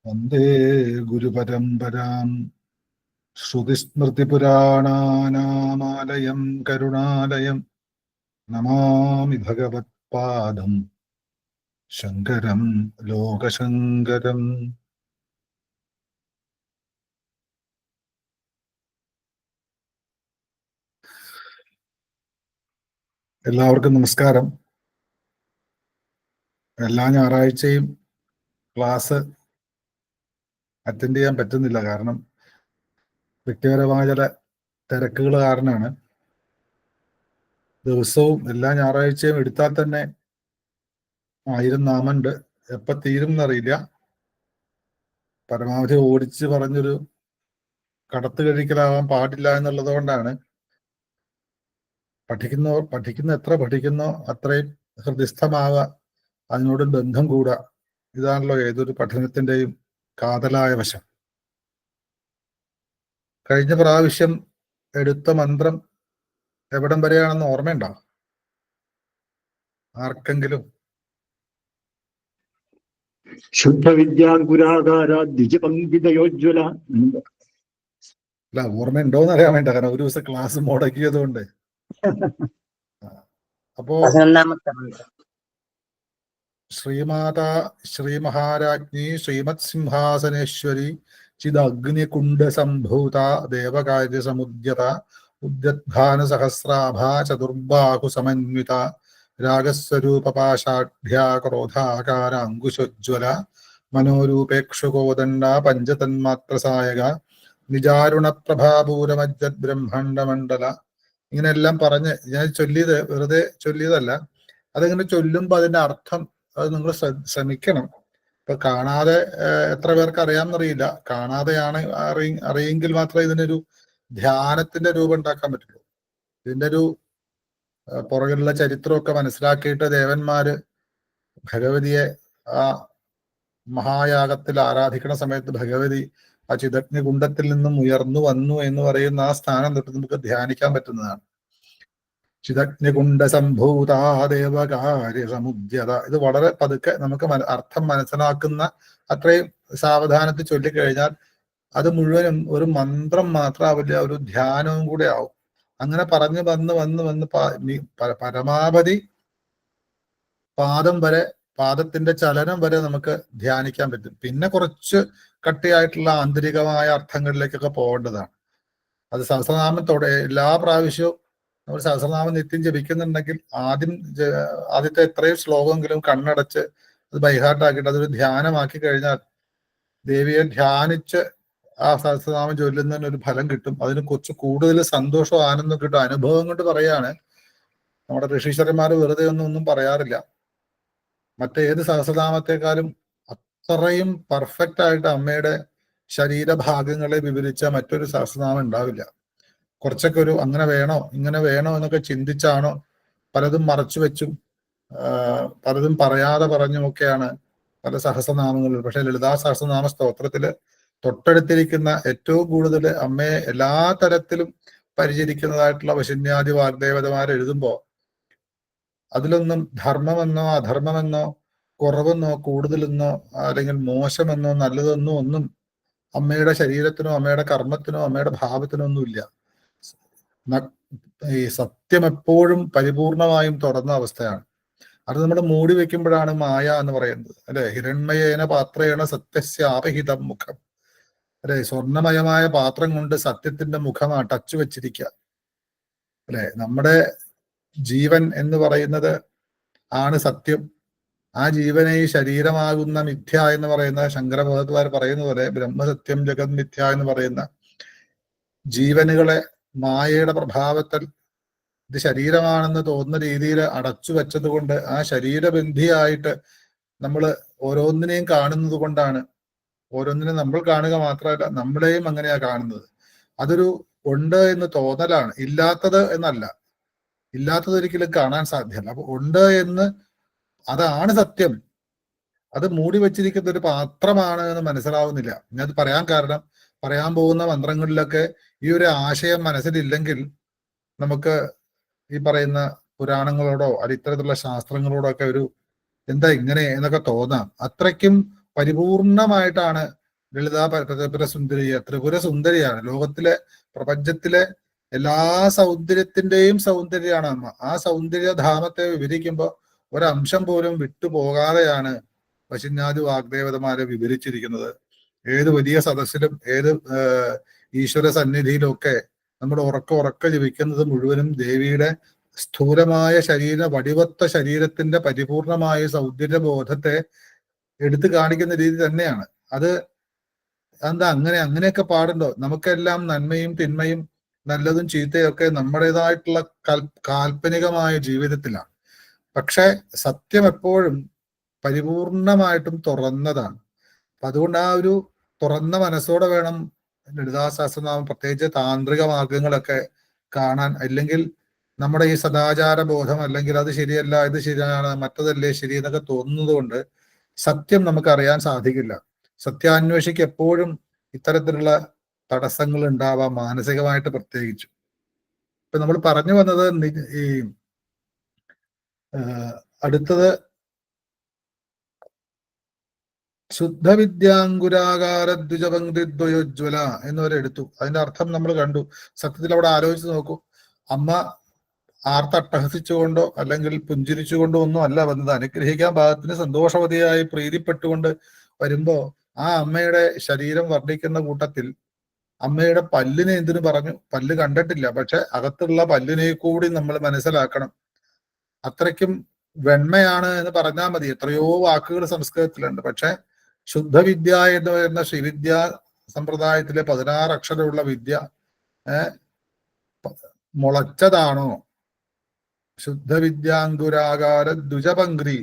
വന്ദേ ഗുരുപരമ്പരാം ശ്രുതിസ്മൃതിപുരാണാനാമാലയം കരുണാലയം നമാമി ഭഗവത്പാദം ശങ്കരം ലോകശങ്കരം. എല്ലാവർക്കും നമസ്കാരം. എല്ലാ ഞായറാഴ്ചയും ക്ലാസ് അറ്റൻഡ് ചെയ്യാൻ പറ്റുന്നില്ല, കാരണം വ്യക്തിപരമായ ചില തിരക്കുകൾ കാരണമാണ്. ദിവസവും എല്ലാ ഞായറാഴ്ചയും എടുത്താൽ തന്നെ 1000 നാമുണ്ട്. എപ്പോ തീരും എന്നറിയില്ല. പരമാവധി ഓടിച്ച് പറഞ്ഞൊരു കടത്ത് കഴിക്കലാവാൻ പാടില്ല എന്നുള്ളത് കൊണ്ടാണ് പഠിക്കുന്ന എത്ര പഠിക്കുന്നോ അത്രയും ഹൃദയസ്ഥമാവുക, അതിനോട് ബന്ധം കൂടുക. ഇതാണല്ലോ ഏതൊരു പഠനത്തിന്റെയും കാതലായ വശം. കഴിഞ്ഞ പ്രാവശ്യം എടുത്ത മന്ത്രം എവിടം വരെയാണെന്ന് ഓർമ്മയുണ്ടോ ആർക്കെങ്കിലും? ശുദ്ധവിദ്യാങ്കുരാകാര ദ്വിജപങ്കിതയോജ്വല. അല്ല, ഓർമ്മയുണ്ടോന്ന് അറിയാൻ വേണ്ട, കാരണം ഒരു ദിവസം ക്ലാസ് മുടക്കിയത് കൊണ്ട്. അപ്പോ ശ്രീമാതാ ശ്രീമഹാരാജ്ഞി ശ്രീമത് സിംഹാസനേശ്വരി ചിദഗ്നികുണ്ഡ സംഭൂത ദേവകാര്യ സമുദ്യത ഉദ്യദ്ഭാന സഹസ്രാഭ ചതുർബാഹു സമന്വിത രാഗസ്വരൂപപാഷാഢ്യാ ക്രോധാകാര അങ്കുശോജ്വല മനോരൂപേക്ഷുകോദണ്ഡ പഞ്ചതന്മാത്രസായക നിജാരുണ പ്രഭാപൂരമജ്ജത് ബ്രഹ്മാണ്ഡമണ്ഡല. ഇങ്ങനെയെല്ലാം പറഞ്ഞ് ഞാൻ ചൊല്ലിയത് വെറുതെ ചൊല്ലിയതല്ല. അതിങ്ങനെ ചൊല്ലുമ്പോൾ അതിന്റെ അർത്ഥം അത് നിങ്ങൾ ശ്രമിക്കണം. ഇപ്പൊ കാണാതെ എത്ര പേർക്ക് അറിയാമെന്നറിയില്ല. കാണാതെയാണ് അറിയെങ്കിൽ മാത്രമേ ഇതിനൊരു ധ്യാനത്തിന്റെ രൂപം ഉണ്ടാക്കാൻ പറ്റുള്ളൂ. ഇതിന്റെ ഒരു പുറകിലുള്ള ചരിത്രമൊക്കെ മനസ്സിലാക്കിയിട്ട് ദേവന്മാര് ഭഗവതിയെ ആ മഹായാഗത്തിൽ ആരാധിക്കുന്ന സമയത്ത് ഭഗവതി ആ ചിദഗ്നികുണ്ഡത്തിൽ നിന്നും ഉയർന്നു വന്നു എന്ന് പറയുന്ന ആ സ്ഥാനം തൊട്ട് നമുക്ക് ധ്യാനിക്കാൻ പറ്റുന്നതാണ്. ചിദഗ്നികുണ്ഡ സംഭൂതാ ദേവകാര്യ സമുദ്യത. ഇത് വളരെ പതുക്കെ നമുക്ക് അർത്ഥം മനസ്സിലാക്കുന്ന അത്രയും സാവധാനത്തിൽ ചൊല്ലിക്കഴിഞ്ഞാൽ അത് മുഴുവനും ഒരു മന്ത്രം മാത്രമാവില്ല, ഒരു ധ്യാനവും കൂടെ ആവും. അങ്ങനെ പറഞ്ഞു വന്ന് പരമാവധി പാദം വരെ, പാദത്തിന്റെ ചലനം വരെ നമുക്ക് ധ്യാനിക്കാൻ പറ്റും. പിന്നെ കുറച്ച് കട്ടിയായിട്ടുള്ള ആന്തരികമായ അർത്ഥങ്ങളിലേക്കൊക്കെ പോകേണ്ടതാണ്. അത് സഹസ്രനാമത്തോടെ എല്ലാ പ്രാവശ്യവും നമ്മൾ സഹസ്രനാമം നിത്യം ജപിക്കുന്നുണ്ടെങ്കിൽ ആദ്യത്തെ എത്രയും ശ്ലോകമെങ്കിലും കണ്ണടച്ച് അത് ബൈഹാർട്ടാക്കിയിട്ട് അതൊരു ധ്യാനമാക്കി കഴിഞ്ഞാൽ ദേവിയെ ധ്യാനിച്ച് ആ സഹസ്രനാമം ചൊല്ലുന്നതിന് ഒരു ഫലം കിട്ടും. അതിന് കുറച്ച് കൂടുതൽ സന്തോഷവും ആനന്ദം കിട്ടും. അനുഭവം കൊണ്ട് പറയാണ്. നമ്മുടെ ഋഷീശ്വരന്മാർ വെറുതെ ഒന്നും പറയാറില്ല. മറ്റേത് സഹസ്രനാമത്തെക്കാളും അത്രയും പെർഫെക്റ്റ് ആയിട്ട് അമ്മയുടെ ശരീരഭാഗങ്ങളെ വിവരിച്ച മറ്റൊരു സഹസ്രനാമം ഉണ്ടാവില്ല. കുറച്ചൊക്കെ ഒരു അങ്ങനെ വേണോ ഇങ്ങനെ വേണോ എന്നൊക്കെ ചിന്തിച്ചാണോ പലതും മറച്ചു വെച്ചും പലതും പറയാതെ പറഞ്ഞുമൊക്കെയാണ് പല സഹസ്രനാമങ്ങളിൽ. പക്ഷെ ലളിതാ സഹസ്രനാമ സ്തോത്രത്തില് തൊട്ടടുത്തിരിക്കുന്ന ഏറ്റവും കൂടുതൽ അമ്മയെ എല്ലാ തരത്തിലും പരിചരിക്കുന്നതായിട്ടുള്ള വശന്യാദി വാഗ്ദേവതമാർ എഴുതുമ്പോൾ അതിലൊന്നും ധർമ്മമെന്നോ അധർമ്മമെന്നോ കുറവെന്നോ കൂടുതലെന്നോ അല്ലെങ്കിൽ മോശമെന്നോ നല്ലതെന്നോ ഒന്നും അമ്മയുടെ ശരീരത്തിനോ അമ്മയുടെ കർമ്മത്തിനോ അമ്മയുടെ ഭാവത്തിനോ ഒന്നുമില്ല. ഈ സത്യം എപ്പോഴും പരിപൂർണമായും തുറന്ന അവസ്ഥയാണ്. അത് നമ്മൾ മൂടി വെക്കുമ്പോഴാണ് മായ എന്ന് പറയുന്നത്, അല്ലെ? ഹിരൺമയേന പാത്രേണ സത്യസ്യ ആപഹിതം മുഖം, അല്ലെ? സ്വർണമയമായ പാത്രം കൊണ്ട് സത്യത്തിന്റെ മുഖമാ ടച്ച് വെച്ചിരിക്കുക, അല്ലെ? നമ്മുടെ ജീവൻ എന്ന് പറയുന്നത് ആണ് സത്യം. ആ ജീവനെ ഈ ശരീരമാകുന്ന മിഥ്യ എന്ന് പറയുന്ന ശങ്കര ഭഗവത്പാദർ പറയുന്ന പോലെ ബ്രഹ്മസത്യം ജഗത് മിഥ്യ എന്ന് പറയുന്ന ജീവനുകളെ മായയുടെ പ്രഭാവത്തിൽ ഇത് ശരീരമാണെന്ന് തോന്നുന്ന രീതിയിൽ അടച്ചു വെച്ചത് കൊണ്ട് ആ ശരീരബന്ധിയായിട്ട് നമ്മൾ ഓരോന്നിനെയും കാണുന്നത് കൊണ്ടാണ്. ഓരോന്നിനെയും നമ്മൾ കാണുക മാത്രമല്ല, നമ്മളെയും അങ്ങനെയാ കാണുന്നത്. അതൊരു ഉണ്ട് എന്ന് തോന്നലാണ്, ഇല്ലാത്തത് എന്നല്ല. ഇല്ലാത്തത് ഒരിക്കലും കാണാൻ സാധ്യമല്ല. അപ്പൊ ഉണ്ട് എന്ന്, അതാണ് സത്യം. അത് മൂടി വെച്ചിരിക്കുന്ന ഒരു പാത്രമാണ് എന്ന് മനസ്സിലാവുന്നില്ല. ഞാനത് പറയാൻ കാരണം, പറയാൻ പോകുന്ന മന്ത്രങ്ങളിലൊക്കെ ഈ ഒരു ആശയം മനസ്സിലില്ലെങ്കിൽ നമുക്ക് ഈ പറയുന്ന പുരാണങ്ങളോടോ അല്ല ഇത്തരത്തിലുള്ള ശാസ്ത്രങ്ങളോടോ ഒക്കെ ഒരു എന്താ ഇങ്ങനെ എന്നൊക്കെ തോന്നാം. അത്രയ്ക്കും പരിപൂർണമായിട്ടാണ് ലളിതാ ത്രിപുര സുന്ദരിയ. ത്രിപുര സുന്ദരിയാണ്. ലോകത്തിലെ പ്രപഞ്ചത്തിലെ എല്ലാ സൗന്ദര്യത്തിന്റെയും സൗന്ദര്യമാണ് അമ്മ. ആ സൗന്ദര്യധാമത്തെ വിവരിക്കുമ്പോൾ ഒരംശം പോലും വിട്ടുപോകാതെയാണ് പശുഞ്ഞാതി വാഗ്ദേവതമാരെ വിവരിച്ചിരിക്കുന്നത്. ഏത് വലിയ സദസ്സിലും ഏത് ഈശ്വര സന്നിധിയിലും ഒക്കെ നമ്മൾ ഉറക്ക ജപിക്കുന്നത് മുഴുവനും ദേവിയുടെ സ്ഥൂലമായ വടിവത്ത ശരീരത്തിന്റെ പരിപൂർണമായ സൗന്ദര്യബോധത്തെ എടുത്തു കാണിക്കുന്ന രീതി തന്നെയാണ്. അത് എന്താ അങ്ങനെയൊക്കെ പാടുണ്ടോ? നമുക്കെല്ലാം നന്മയും തിന്മയും നല്ലതും ചീത്തയും ഒക്കെ നമ്മുടേതായിട്ടുള്ള കാൽപ്പനികമായ ജീവിതത്തിലാണ്. പക്ഷെ സത്യം എപ്പോഴും പരിപൂർണമായിട്ടും തുറന്നതാണ്. അപ്പൊ അതുകൊണ്ട് ആ ഒരു തുറന്ന മനസ്സോടെ വേണം ലളിതാ സഹസ്രനാമം, പ്രത്യേകിച്ച് താന്ത്രിക മാർഗങ്ങളൊക്കെ കാണാൻ. അല്ലെങ്കിൽ നമ്മുടെ ഈ സദാചാര ബോധം, അല്ലെങ്കിൽ അത് ശരിയല്ല, ഇത് ശരിയാണ്, മറ്റതല്ലേ ശരി എന്നൊക്കെ തോന്നുന്നത് കൊണ്ട് സത്യം നമുക്ക് അറിയാൻ സാധിക്കില്ല. സത്യാന്വേഷിക്ക് എപ്പോഴും ഇത്തരത്തിലുള്ള തടസ്സങ്ങൾ ഉണ്ടാവാം, മാനസികമായിട്ട് പ്രത്യേകിച്ചു. ഇപ്പൊ നമ്മൾ പറഞ്ഞു വന്നത് ഈ അടുത്തത് ശുദ്ധവിദ്യാങ്കുരാകാര ദ്വിജപങ്ക്തിദ്വയോജ്വല എന്നവരെടുത്തു. അതിന്റെ അർത്ഥം നമ്മൾ കണ്ടു. സത്യത്തിൽ അവിടെ ആലോചിച്ച് നോക്കൂ. അമ്മ ആർത്തട്ടഹസിച്ചുകൊണ്ടോ അല്ലെങ്കിൽ പുഞ്ചിരിച്ചുകൊണ്ടോ ഒന്നും അല്ല വന്നത്. അനുഗ്രഹിക്കാൻ ഭാഗത്തിന് സന്തോഷവതിയായി പ്രീതിപ്പെട്ടുകൊണ്ട് വരുമ്പോ ആ അമ്മയുടെ ശരീരം വർണ്ണിക്കുന്ന കൂട്ടത്തിൽ അമ്മയുടെ പല്ലിനെ എന്തിനു പറഞ്ഞു? പല്ല് കണ്ടിട്ടില്ല, പക്ഷെ അകത്തുള്ള പല്ലിനെ കൂടി നമ്മൾ മനസ്സിലാക്കണം. അത്രയ്ക്കും വെണ്മയാണ് എന്ന് പറഞ്ഞാൽ മതി. എത്രയോ വാക്കുകൾ സംസ്കൃതത്തിലുണ്ട്. പക്ഷെ ശുദ്ധവിദ്യ എന്ന് പറയുന്ന ശ്രീവിദ്യ സമ്പ്രദായത്തിലെ 16 അക്ഷരമുള്ള വിദ്യ മുളച്ചതാണോ? ശുദ്ധവിദ്യാങ്കുരാകാര ദ്വിജപങ്ക്തി,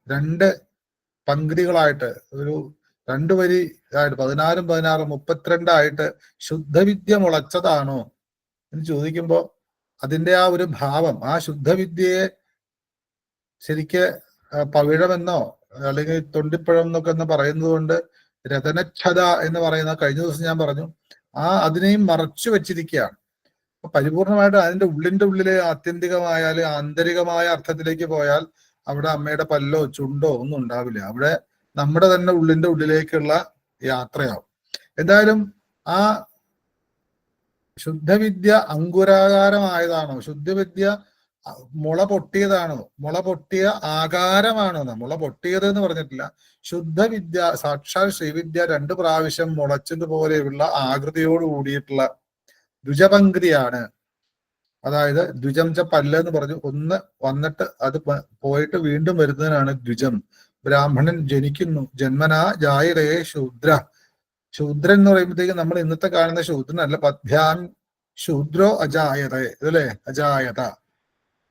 2 പങ്ക്തികളായിട്ട്, ഒരു 2 വരി ആയിട്ട് 16 16 32 ആയിട്ട് ശുദ്ധവിദ്യ മുളച്ചതാണോ എന്ന് ചോദിക്കുമ്പോ അതിന്റെ ആ ഒരു ഭാവം, ആ ശുദ്ധവിദ്യയെ ശരിക്ക് പവിഴമെന്നോ അല്ലെങ്കിൽ തൊണ്ടിപ്പഴം എന്നൊക്കെ എന്ന് പറയുന്നത് കൊണ്ട് രതനച്ഛത എന്ന് പറയുന്ന, കഴിഞ്ഞ ദിവസം ഞാൻ പറഞ്ഞു, അതിനെയും മറച്ചു വെച്ചിരിക്കുകയാണ്. പരിപൂർണമായിട്ട് അതിന്റെ ഉള്ളിലെ ആത്യന്തികമായ ആന്തരികമായ അർത്ഥത്തിലേക്ക് പോയാൽ അവിടെ അമ്മയുടെ പല്ലോ ചുണ്ടോ ഒന്നും ഉണ്ടാവില്ല. അവിടെ നമ്മുടെ തന്നെ ഉള്ളിലേക്കുള്ള യാത്രയാവും. എന്തായാലും ആ ശുദ്ധവിദ്യ അങ്കുരാകാരമായതാണോ? ശുദ്ധവിദ്യ മുള പൊട്ടിയതാണോ? മുള പൊട്ടിയ ആകാരമാണോ? മുള പൊട്ടിയത് എന്ന് പറഞ്ഞിട്ടില്ല. ശുദ്ധവിദ്യ സാക്ഷാൽ ശ്രീവിദ്യ 2 പ്രാവശ്യം മുളച്ചതുപോലെയുള്ള ആകൃതിയോട് കൂടിയിട്ടുള്ള ദ്വിജപങ്ക്തിയാണ്. അതായത് ദ്വിജം ച പല്ല് എന്ന് പറഞ്ഞു, ഒന്ന് വന്നിട്ട് അത് പോയിട്ട് വീണ്ടും വരുന്നതിനാണ് ദ്വിജം. ബ്രാഹ്മണൻ ജനിക്കുന്നു, ജന്മനാ ജായതേ ശൂദ്ര. ശൂദ്രൻ എന്ന് പറയുമ്പോഴത്തേക്ക് നമ്മൾ ഇന്നത്തെ കാണുന്ന ശൂദ്രനല്ല. പദ്ഭ്യാം ശൂദ്രോ അജായത, ഇതല്ലേ അജായത.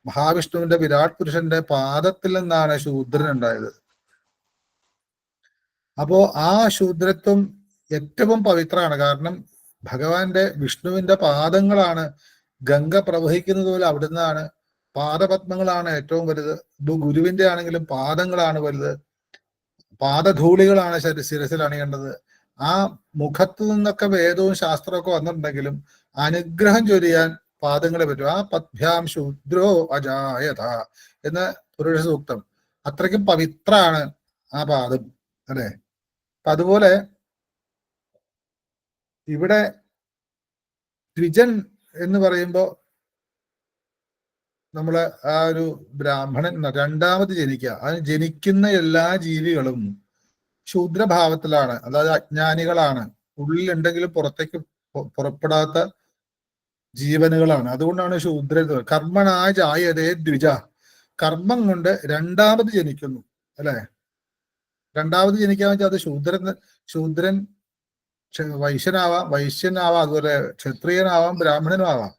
മഹാവിഷ്ണുവിന്റെ വിരാട് പുരുഷന്റെ പാദത്തിൽ നിന്നാണ് ശൂദ്രൻ ഉണ്ടായത്. അപ്പോ ആ ശൂദ്രത്വം ഏറ്റവും പവിത്രമാണ്. കാരണം ഭഗവാന്റെ വിഷ്ണുവിന്റെ പാദങ്ങളാണ് ഗംഗ പ്രവഹിക്കുന്നത് പോലെ അവിടുന്നാണ്. പാദപത്മങ്ങളാണ് ഏറ്റവും വലുത്. ഗുരുവിന്റെ ആണെങ്കിലും പാദങ്ങളാണ് വലുത്. പാദധൂളികളാണ് ശിരസിൽ അണിയേണ്ടത്. ആ മുഖത്തു നിന്നൊക്കെ വേദവും ശാസ്ത്രമൊക്കെ വന്നിട്ടുണ്ടെങ്കിലും അനുഗ്രഹം ചൊരിയാൻ പാദങ്ങളെ പറ്റും. ആ പദ്ഭ്യാം ശൂദ്രോ അജായത എന്ന പുരുഷ സൂക്തം അത്രയ്ക്കും പവിത്രാണ് ആ പാദം, അല്ലെ? അതുപോലെ ഇവിടെ ദ്വിജൻ എന്ന് പറയുമ്പോ നമ്മള് ആ ഒരു ബ്രാഹ്മണൻ രണ്ടാമത് ജനിക്കുക. അതിന് ജനിക്കുന്ന എല്ലാ ജീവികളും ശൂദ്രഭാവത്തിലാണ്, അതായത് അജ്ഞാനികളാണ്, ഉള്ളിലുണ്ടെങ്കിലും പുറത്തേക്ക് പുറപ്പെടാത്ത ജീവനുകളാണ്. അതുകൊണ്ടാണ് ശൂദ്ര. കർമ്മണായ ജായതേ ദ്വിജ, കർമ്മം കൊണ്ട് രണ്ടാമത് ജനിക്കുന്നു, അല്ലെ? രണ്ടാമത് ജനിക്കാൻ വെച്ചാൽ അത് ശൂദ്രൻ വൈശ്യനാവാം, അതുപോലെ ക്ഷത്രിയനാവാം, ബ്രാഹ്മണനും ആവാം.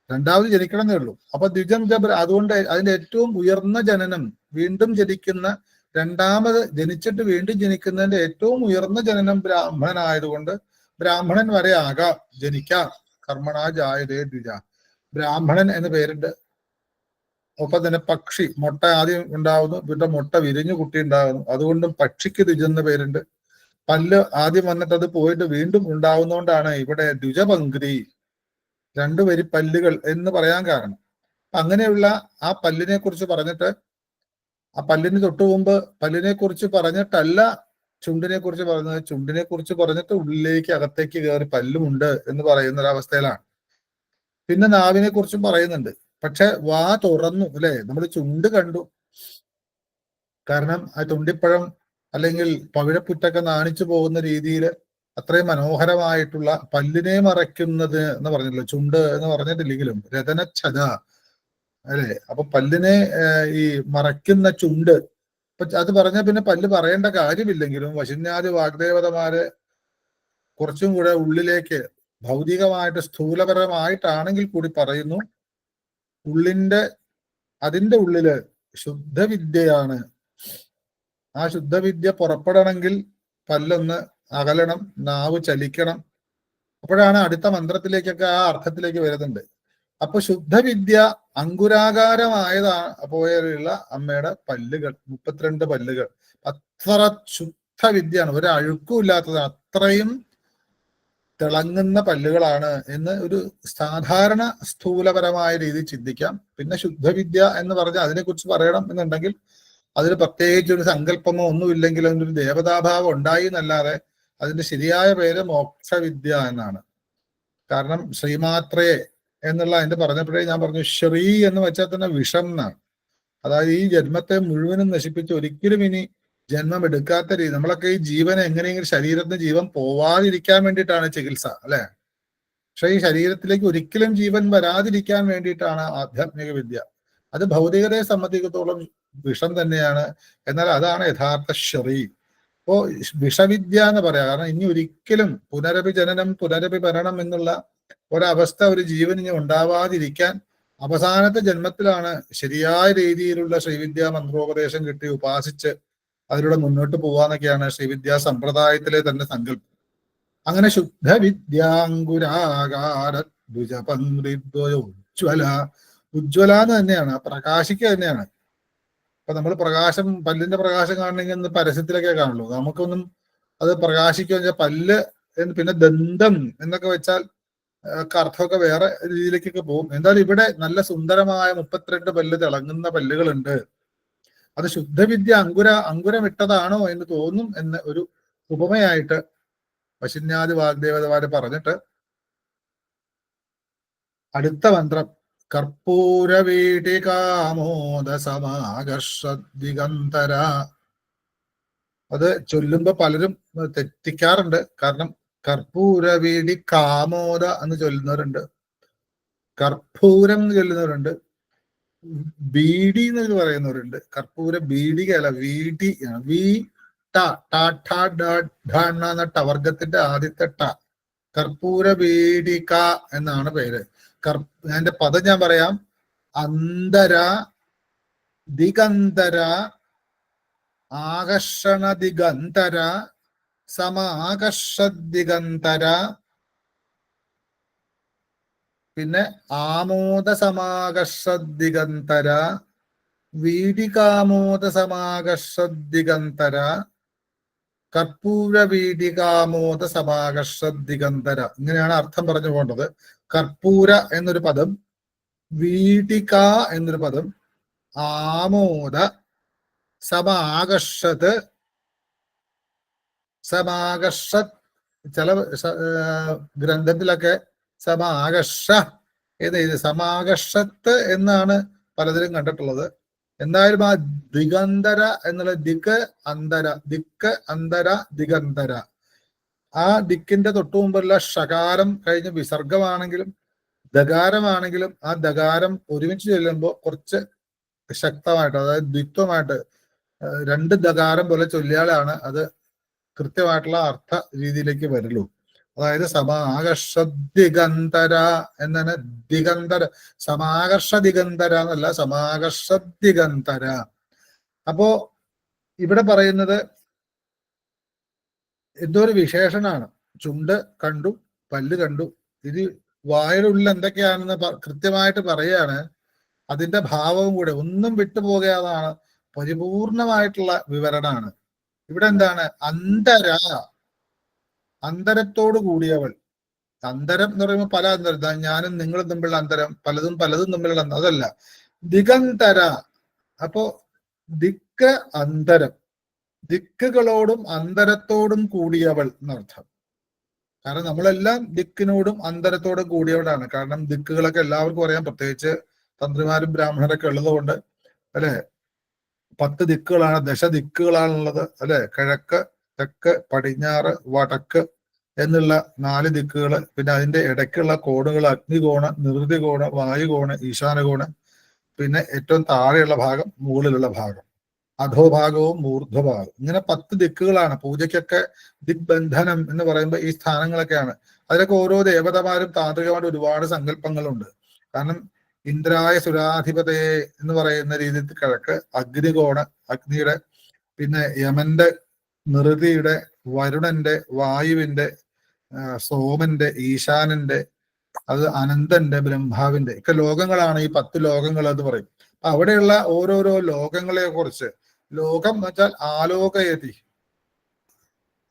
രണ്ടാമത് ജനിക്കണമെന്നേ ഉള്ളൂ. അപ്പൊ ദ്വിജം അതുകൊണ്ട് അതിന്റെ ഏറ്റവും ഉയർന്ന ജനനം, വീണ്ടും ജനിക്കുന്ന, രണ്ടാമത് ജനിച്ചിട്ട് വീണ്ടും ജനിക്കുന്നതിന്റെ ഏറ്റവും ഉയർന്ന ജനനം ബ്രാഹ്മണനായതുകൊണ്ട് ബ്രാഹ്മണൻ വരെ ജനിക്കാം. കർമ്മണാ ജായതേ ദ്വിജ, ബ്രാഹ്മണൻ എന്ന് പേരുണ്ട്. ഒപ്പം തന്നെ പക്ഷി, മുട്ട ആദ്യം ഉണ്ടാവുന്നു, പിന്നെ മുട്ട വിരിഞ്ഞു കുട്ടി ഉണ്ടാകുന്നു, അതുകൊണ്ടും പക്ഷിക്ക് ദ്വിജൻ എന്ന പേരുണ്ട്. പല്ല് ആദ്യം വന്നിട്ട് അത് പോയിട്ട് വീണ്ടും ഉണ്ടാവുന്നതുകൊണ്ടാണ് ഇവിടെ ദ്വിജപങ്ക്തി, 2 വരി പല്ലുകൾ എന്ന് പറയാൻ കാരണം. അങ്ങനെയുള്ള ആ പല്ലിനെ കുറിച്ച് പറഞ്ഞിട്ട്, ആ പല്ലിന് തൊട്ടു മുമ്പ് പല്ലിനെ കുറിച്ച് പറഞ്ഞിട്ടല്ല ചുണ്ടിനെ കുറിച്ച് പറയുന്നത് ചുണ്ടിനെ കുറിച്ച് പറഞ്ഞിട്ട് ഉള്ളിലേക്ക് അകത്തേക്ക് കയറി പല്ലുമുണ്ട് എന്ന് പറയുന്ന ഒരവസ്ഥയിലാണ്. പിന്നെ നാവിനെ കുറിച്ചും പറയുന്നുണ്ട്. പക്ഷെ വാ തുറന്നു അല്ലെ, നമ്മൾ ചുണ്ട് കണ്ടു. കാരണം ആ തുണ്ടിപ്പഴം അല്ലെങ്കിൽ പവിഴപ്പുറ്റൊക്കെ നാണിച്ചു പോകുന്ന രീതിയിൽ അത്രയും മനോഹരമായിട്ടുള്ള പല്ലിനെ മറയ്ക്കുന്നത് എന്ന് പറഞ്ഞില്ല, ചുണ്ട് എന്ന് പറഞ്ഞിട്ടില്ലെങ്കിലും രതനച്ഛത അല്ലെ. അപ്പൊ പല്ലിനെ ഈ മറയ്ക്കുന്ന ചുണ്ട്, അത് പറഞ്ഞാൽ പിന്നെ പല്ല് പറയേണ്ട കാര്യമില്ലെങ്കിലും വശന്യാദി വാഗ്ദേവതമാര് കുറച്ചും കൂടെ ഉള്ളിലേക്ക് ഭൗതികമായിട്ട് സ്ഥൂലപരമായിട്ടാണെങ്കിൽ കൂടി പറയുന്നു, അതിന്റെ ഉള്ളില് ശുദ്ധവിദ്യയാണ്. ആ ശുദ്ധവിദ്യ പുറപ്പെടണമെങ്കിൽ പല്ലൊന്ന് അകലണം, നാവ് ചലിക്കണം. അപ്പോഴാണ് അടുത്ത മന്ത്രത്തിലേക്കൊക്കെ ആ അർത്ഥത്തിലേക്ക് വരുന്നുണ്ട്. അപ്പൊ ശുദ്ധവിദ്യ അങ്കുരാകാരമായതാ പോയുള്ള അമ്മയുടെ പല്ലുകൾ, 32 പല്ലുകൾ അത്ര ശുദ്ധവിദ്യയാണ്, ഒരു അഴുക്കും ഇല്ലാത്തത്, അത്രയും തിളങ്ങുന്ന പല്ലുകളാണ് എന്ന് ഒരു സാധാരണ സ്ഥൂലപരമായ രീതിയിൽ ചിന്തിക്കാം. പിന്നെ ശുദ്ധവിദ്യ എന്ന് പറഞ്ഞാൽ അതിനെക്കുറിച്ച് പറയണം എന്നുണ്ടെങ്കിൽ അതിന് പ്രത്യേകിച്ച് ഒരു സങ്കല്പമോ ഒന്നുമില്ലെങ്കിൽ അതിനൊരു ദേവതാഭാവം ഉണ്ടായി എന്നല്ലാതെ അതിന്റെ ശരിയായ പേര് മോക്ഷവിദ്യ എന്നാണ്. കാരണം ശ്രീമാത്രേ എന്നുള്ള അതിന്റെ പറഞ്ഞപ്പോഴേ ഞാൻ പറഞ്ഞു, ശ്രീ എന്ന് വെച്ചാൽ തന്നെ വിഷം എന്നാണ്. അതായത് ഈ ജന്മത്തെ മുഴുവനും നശിപ്പിച്ച് ഒരിക്കലും ഇനി ജന്മം എടുക്കാത്ത രീതി. നമ്മളൊക്കെ ഈ ജീവനെ എങ്ങനെയെങ്കിലും ശരീരത്തിന് ജീവൻ പോവാതിരിക്കാൻ വേണ്ടിയിട്ടാണ് ചികിത്സ അല്ലെ. പക്ഷെ ഈ ശരീരത്തിലേക്ക് ഒരിക്കലും ജീവൻ വരാതിരിക്കാൻ വേണ്ടിയിട്ടാണ് ആധ്യാത്മിക വിദ്യ. അത് ഭൗതികതയെ സംബന്ധിച്ചിടത്തോളം വിഷം തന്നെയാണ്. എന്നാൽ അതാണ് യഥാർത്ഥ ശ്രീ. അപ്പോ വിഷവിദ്യ എന്ന് പറയാം. കാരണം ഇനി ഒരിക്കലും പുനരപി ജനനം പുനരപി മരണം എന്നുള്ള ഒരവസ്ഥ ഒരു ജീവൻ ഇനി ഉണ്ടാവാതിരിക്കാൻ അവസാനത്തെ ജന്മത്തിലാണ് ശരിയായ രീതിയിലുള്ള ശ്രീവിദ്യാ മന്ത്രോപദേശം കിട്ടി ഉപാസിച്ച് അതിലൂടെ മുന്നോട്ട് പോവാന്നൊക്കെയാണ് ശ്രീവിദ്യാ സമ്പ്രദായത്തിലെ തന്നെ സങ്കല്പം. അങ്ങനെ ശുദ്ധ വിദ്യാങ്കുരാകാര ഉജ്വല, ഉജ്വല എന്ന് തന്നെയാണ്, പ്രകാശിക്കുക തന്നെയാണ്. അപ്പൊ നമ്മൾ പ്രകാശം, പല്ലിന്റെ പ്രകാശം കാണണമെങ്കിൽ പരസ്യത്തിലൊക്കെ കാണുള്ളൂ. നമുക്കൊന്നും അത് പ്രകാശിക്കുക പല്ല് പിന്നെ ദന്തം എന്നൊക്കെ വെച്ചാൽ അർത്ഥമൊക്കെ വേറെ രീതിയിലേക്കൊക്കെ പോകും. എന്തായാലും ഇവിടെ നല്ല സുന്ദരമായ 32 പല്ല്, തിളങ്ങുന്ന പല്ലുകളുണ്ട്. അത് ശുദ്ധവിദ്യ അങ്കുരമിട്ടതാണോ എന്ന് തോന്നും എന്ന് ഒരു ഉപമയായിട്ട് വശന്യാദി വാഗ്ദേവതമാര് പറഞ്ഞിട്ട് അടുത്ത മന്ത്രം കർപ്പൂരവീടികാമോദ സമാകർഷദിഗന്തര. അത് ചൊല്ലുമ്പോ പലരും തെറ്റിക്കാറുണ്ട്. കാരണം കർപ്പൂരവീടി കാമോദ എന്ന് ചൊല്ലുന്നവരുണ്ട്, കർപ്പൂരം എന്ന് ചൊല്ലുന്നവരുണ്ട്, ബീഡി എന്ന് പറയുന്നവരുണ്ട്. കർപ്പൂര ബീഡികയല്ല, വീടി, വർഗത്തിന്റെ ആദ്യത്തെ ട, കർപ്പൂര ബീഡിക എന്നാണ് പേര്. അതിന്റെ പദം ഞാൻ പറയാം: അന്തര, ദിഗന്തര, ആകർഷണ ദിഗന്തര, സമാകർഷ ദിഗന്തര, പിന്നെ ആമോദ സമാകർഷ ദിഗന്തര, വീടികാമോദ സമാകർഷ ദിഗന്തര, കർപ്പൂര വീടികാമോദ സമാകർഷ ദിഗന്തര. ഇങ്ങനെയാണ് അർത്ഥം പറഞ്ഞു പോകേണ്ടത്. കർപ്പൂര എന്നൊരു പദം, വീടിക എന്നൊരു പദം, ആമോദ സമാകർഷത്, സമാകർഷത്, ചില ഗ്രന്ഥത്തിലൊക്കെ സമാകർഷ ഇത് സമാകർഷത്ത് എന്നാണ് പലതിലും കണ്ടിട്ടുള്ളത്. എന്തായാലും ആ ദിഗന്തര എന്നുള്ള ദിക്ക് അന്തര ദിഗന്തര, ആ ദിക്കിന്റെ തൊട്ടു മുമ്പുള്ള ഷകാരം കഴിഞ്ഞ് വിസർഗമാണെങ്കിലും ദകാരമാണെങ്കിലും ആ ദകാരം ഒരുമിച്ച് ചൊല്ലുമ്പോൾ കുറച്ച് ശക്തമായിട്ട്, അതായത് ദ്വിത്വമായിട്ട് 2 ദകാരം പോലെ ചൊല്ലിയാലാണ് അത് കൃത്യമായിട്ടുള്ള അർത്ഥ രീതിയിലേക്ക് വരുള്ളൂ. അതായത് സമാകർഷ ദിഗന്തര എന്നാണ്. ദിഗന്തര, സമാകർഷ ദിഗന്തര എന്നല്ല, സമാകർഷ ദിഗന്തര. അപ്പോ ഇവിടെ പറയുന്നത് എന്തോ ഒരു വിശേഷണാണ്. ചുണ്ട് കണ്ടു, പല്ല് കണ്ടു, ഇത് വായുടെ എന്തൊക്കെയാണെന്ന് കൃത്യമായിട്ട് പറയാണ്. അതിന്റെ ഭാവവും കൂടെ ഒന്നും വിട്ടുപോകാതാണ് പരിപൂർണമായിട്ടുള്ള വിവരണമാണ്. ഇവിടെ എന്താണ്? അന്തരത്തോട് കൂടിയവൾ. അന്തരം എന്ന് പറയുമ്പോൾ പല അന്തരം, ഞാനും നിങ്ങളും തമ്മിലുള്ള അന്തരം, പലതും തമ്മിലുള്ള അതല്ല. ദിഗന്തര, അപ്പോ ദിക്ക് അന്തരം, ദിക്കുകളോടും അന്തരത്തോടും കൂടിയവൾ എന്നർത്ഥം. കാരണം നമ്മളെല്ലാം ദിക്കിനോടും അന്തരത്തോടും കൂടിയവളാണ്. കാരണം ദിക്കുകളൊക്കെ എല്ലാവർക്കും അറിയാം, പ്രത്യേകിച്ച് തന്ത്രിമാരും ബ്രാഹ്മണരൊക്കെ ഉള്ളതുകൊണ്ട് അല്ലെ. 10 ദിക്കുകളാണ്, ദശദിക്കുകളാണുള്ളത് അല്ലെ. കിഴക്ക്, തെക്ക്, പടിഞ്ഞാറ്, വടക്ക് എന്നുള്ള 4 ദിക്കുകള്. പിന്നെ അതിന്റെ ഇടയ്ക്കുള്ള കോണുകൾ അഗ്നികോണ്, നിർവൃതികോണ്, വായുകോണ്, ഈശാനകോണ്, പിന്നെ ഏറ്റവും താഴെയുള്ള ഭാഗം, മുകളിലുള്ള ഭാഗം, അധോഭാഗവും മൂർധ്വഭാഗവും. ഇങ്ങനെ 10 ദിക്കുകളാണ്. പൂജയ്ക്കൊക്കെ ദിഗ്ബന്ധനം എന്ന് പറയുമ്പോൾ ഈ സ്ഥാനങ്ങളൊക്കെയാണ്. അതിലൊക്കെ ഓരോ ദേവതമാരും താന്ത്രികമായിട്ട് ഒരുപാട് സങ്കല്പങ്ങളുണ്ട്. കാരണം ഇന്ദ്രായ സുരാധിപതയെ എന്ന് പറയുന്ന രീതിയിൽ കിഴക്ക്, അഗ്നികോണ് അഗ്നിയുടെ, പിന്നെ യമന്റെ, നിർതിയുടെ, വരുണന്റെ, വായുവിന്റെ, സോമന്റെ, ഈശാനന്റെ, അത് അനന്തന്റെ, ബ്രഹ്മാവിന്റെ ഒക്കെ ലോകങ്ങളാണ് ഈ 10 ലോകങ്ങൾ എന്ന് പറയും. അവിടെയുള്ള ഓരോരോ ലോകങ്ങളെ കുറിച്ച്, ലോകം എന്ന് വെച്ചാൽ ആലോകയതി,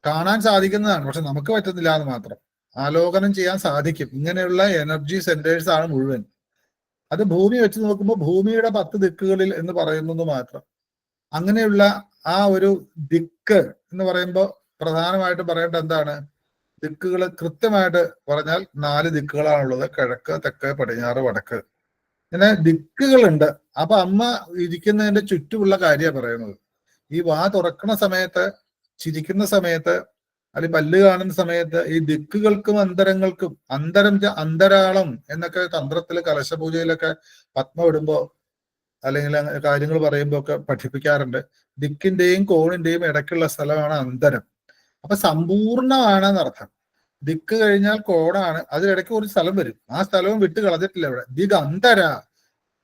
കാണാൻ സാധിക്കുന്നതാണ്, പക്ഷെ നമുക്ക് പറ്റുന്നില്ല എന്ന് മാത്രം. ആലോകനം ചെയ്യാൻ സാധിക്കും. ഇങ്ങനെയുള്ള എനർജി സെന്റേഴ്സ് ആണ് മുഴുവൻ. അത് ഭൂമി വെച്ച് നോക്കുമ്പോൾ ഭൂമിയുടെ 10 ദിക്കുകളിൽ എന്ന് പറയുന്നത് മാത്രം. അങ്ങനെയുള്ള ആ ഒരു ദിക്ക് എന്ന് പറയുമ്പോൾ പ്രധാനമായിട്ടും പറയേണ്ടത് എന്താണ്? ദിക്കുകൾ കൃത്യമായിട്ട് പറഞ്ഞാൽ 4 ദിക്കുകളാണുള്ളത്: കിഴക്ക്, തെക്ക്, പടിഞ്ഞാറ്, വടക്ക്. ഇങ്ങനെ ദിക്കുകളുണ്ട്. അപ്പൊ അമ്മ ഇരിക്കുന്നതിന്റെ ചുറ്റുമുള്ള കാര്യമാണ് പറയുന്നത്. ഈ വാ തുറക്കുന്ന സമയത്ത്, ചിരിക്കുന്ന സമയത്ത്, അല്ലെങ്കിൽ പല്ല് കാണുന്ന സമയത്ത് ഈ ദിക്കുകൾക്കും അന്തരങ്ങൾക്കും, അന്തരാളം എന്നൊക്കെ തന്ത്രത്തില് കലശപൂജയിലൊക്കെ പത്മം ഇടുമ്പോ അല്ലെങ്കിൽ കാര്യങ്ങൾ പറയുമ്പോ ഒക്കെ പഠിപ്പിക്കാറുണ്ട്. ദിക്കിന്റെയും കോണിന്റെയും ഇടയ്ക്കുള്ള സ്ഥലമാണ് അന്തരം. അപ്പൊ സമ്പൂർണ്ണമാണെന്നർത്ഥം. ദിക്ക് കഴിഞ്ഞാൽ കോണാണ്, അതിനിടയ്ക്ക് ഒരു സ്ഥലം വരും. ആ സ്ഥലവും വിട്ട് കളഞ്ഞിട്ടില്ല ഇവിടെ. ദിഗന്തര,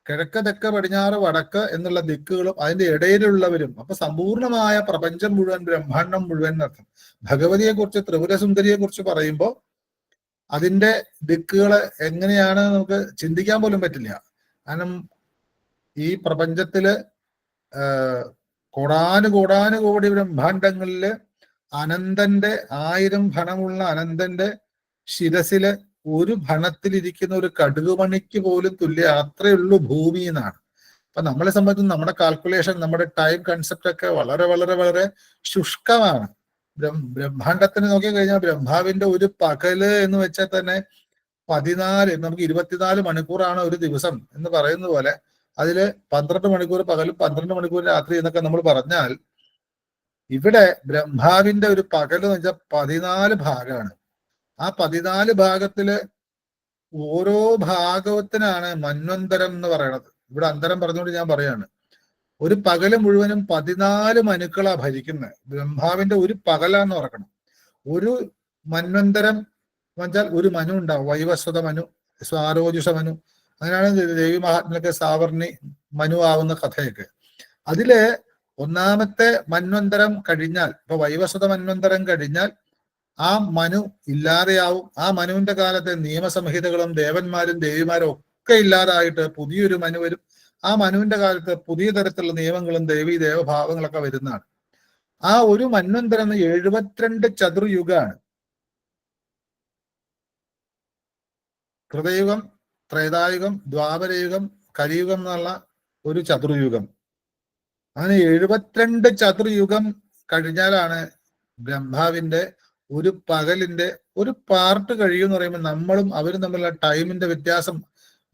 കിഴക്ക്, തെക്ക്, പടിഞ്ഞാറ്, വടക്ക് എന്നുള്ള ദിക്കുകളും അതിന്റെ ഇടയിലുള്ളവരും. അപ്പൊ സമ്പൂർണമായ പ്രപഞ്ചം മുഴുവൻ, ബ്രഹ്മാണ്ഡം മുഴുവൻ എന്നർത്ഥം. ഭഗവതിയെ കുറിച്ച്, ത്രിപുരസുന്ദരിയെ കുറിച്ച് പറയുമ്പോൾ അതിന്റെ ദിക്കുകള് എങ്ങനെയാണ് നമുക്ക് ചിന്തിക്കാൻ പോലും പറ്റില്ല. കാരണം ഈ പ്രപഞ്ചത്തില് കോടാനുകോടി ബ്രഹ്മാണ്ഡങ്ങളില് അനന്തന്റെ 1000 ഭണമുള്ള അനന്തന്റെ ശിരസില് ഒരു ഭണത്തിലിരിക്കുന്ന ഒരു കടുകുമണിക്ക് പോലും തുല്യ, അത്രയേ ഉള്ളൂ ഭൂമി എന്നാണ്. അപ്പൊ നമ്മളെ സംബന്ധിച്ച് നമ്മുടെ കാൽക്കുലേഷൻ, നമ്മുടെ ടൈം കൺസെപ്റ്റ് ഒക്കെ വളരെ വളരെ വളരെ ശുഷ്കമാണ്. ബ്രഹ്മാണ്ഡത്തിന് നോക്കി കഴിഞ്ഞാൽ ബ്രഹ്മാവിന്റെ ഒരു പകല് എന്ന് വെച്ചാൽ തന്നെ 14, നമുക്ക് 24 മണിക്കൂറാണ് ഒരു ദിവസം എന്ന് പറയുന്ന പോലെ, അതില് 12 മണിക്കൂർ പകലും 12 മണിക്കൂർ രാത്രി എന്നൊക്കെ നമ്മൾ പറഞ്ഞാൽ, ഇവിടെ ബ്രഹ്മാവിന്റെ ഒരു പകൽ എന്ന് വെച്ചാൽ 14 ഭാഗമാണ്. ആ 14 ഭാഗത്തില് ഓരോ ഭാഗത്തിനാണ് മന്വന്തരം എന്ന് പറയണത്. ഇവിടെ അന്തരം പറഞ്ഞുകൊണ്ട് ഞാൻ പറയാണ്, ഒരു പകല് മുഴുവനും 14 മനുക്കളാ ഭരിക്കുന്നത്. ബ്രഹ്മാവിന്റെ ഒരു പകലാന്ന് ഓർക്കണം. ഒരു മന്വന്തരം എന്ന് വെച്ചാൽ ഒരു മനു ഉണ്ടാവും. വൈവസ്വത മനു, സ്വാരോജുഷ മനു, അങ്ങനെയാണ് ദേവി മഹാത്മ്യൊക്കെ സാവർണി മനു ആവുന്ന കഥയൊക്കെ. അതില് ഒന്നാമത്തെ മന്വന്തരം കഴിഞ്ഞാൽ, ഇപ്പൊ വൈവസ്വത മന്വന്തരം കഴിഞ്ഞാൽ ആ മനു ഇല്ലാതെയാവും. ആ മനുവിന്റെ കാലത്തെ നിയമസംഹിതകളും ദേവന്മാരും ദേവിമാരും ഒക്കെ ഇല്ലാതായിട്ട് പുതിയൊരു മനു വരും. ആ മനുവിന്റെ കാലത്ത് പുതിയ തരത്തിലുള്ള നിയമങ്ങളും ദേവീ ദേവഭാവങ്ങളൊക്കെ വരുന്നതാണ്. ആ ഒരു മന്വന്തരം 72 ചതുർയുഗമാണ്. കൃതയുഗം, ത്രേതായുഗം, ദ്വാപരയുഗം, കലിയുഗം എന്നുള്ള ഒരു ചതുർയുഗം. അങ്ങനെ 72 ചതുർയുഗം കഴിഞ്ഞാലാണ് ബ്രഹ്മാവിന്റെ ഒരു പകലിന്റെ ഒരു പാർട്ട് കഴിയുമെന്ന് പറയുമ്പോൾ നമ്മളും അവരും തമ്മിലുള്ള ടൈമിന്റെ വ്യത്യാസം,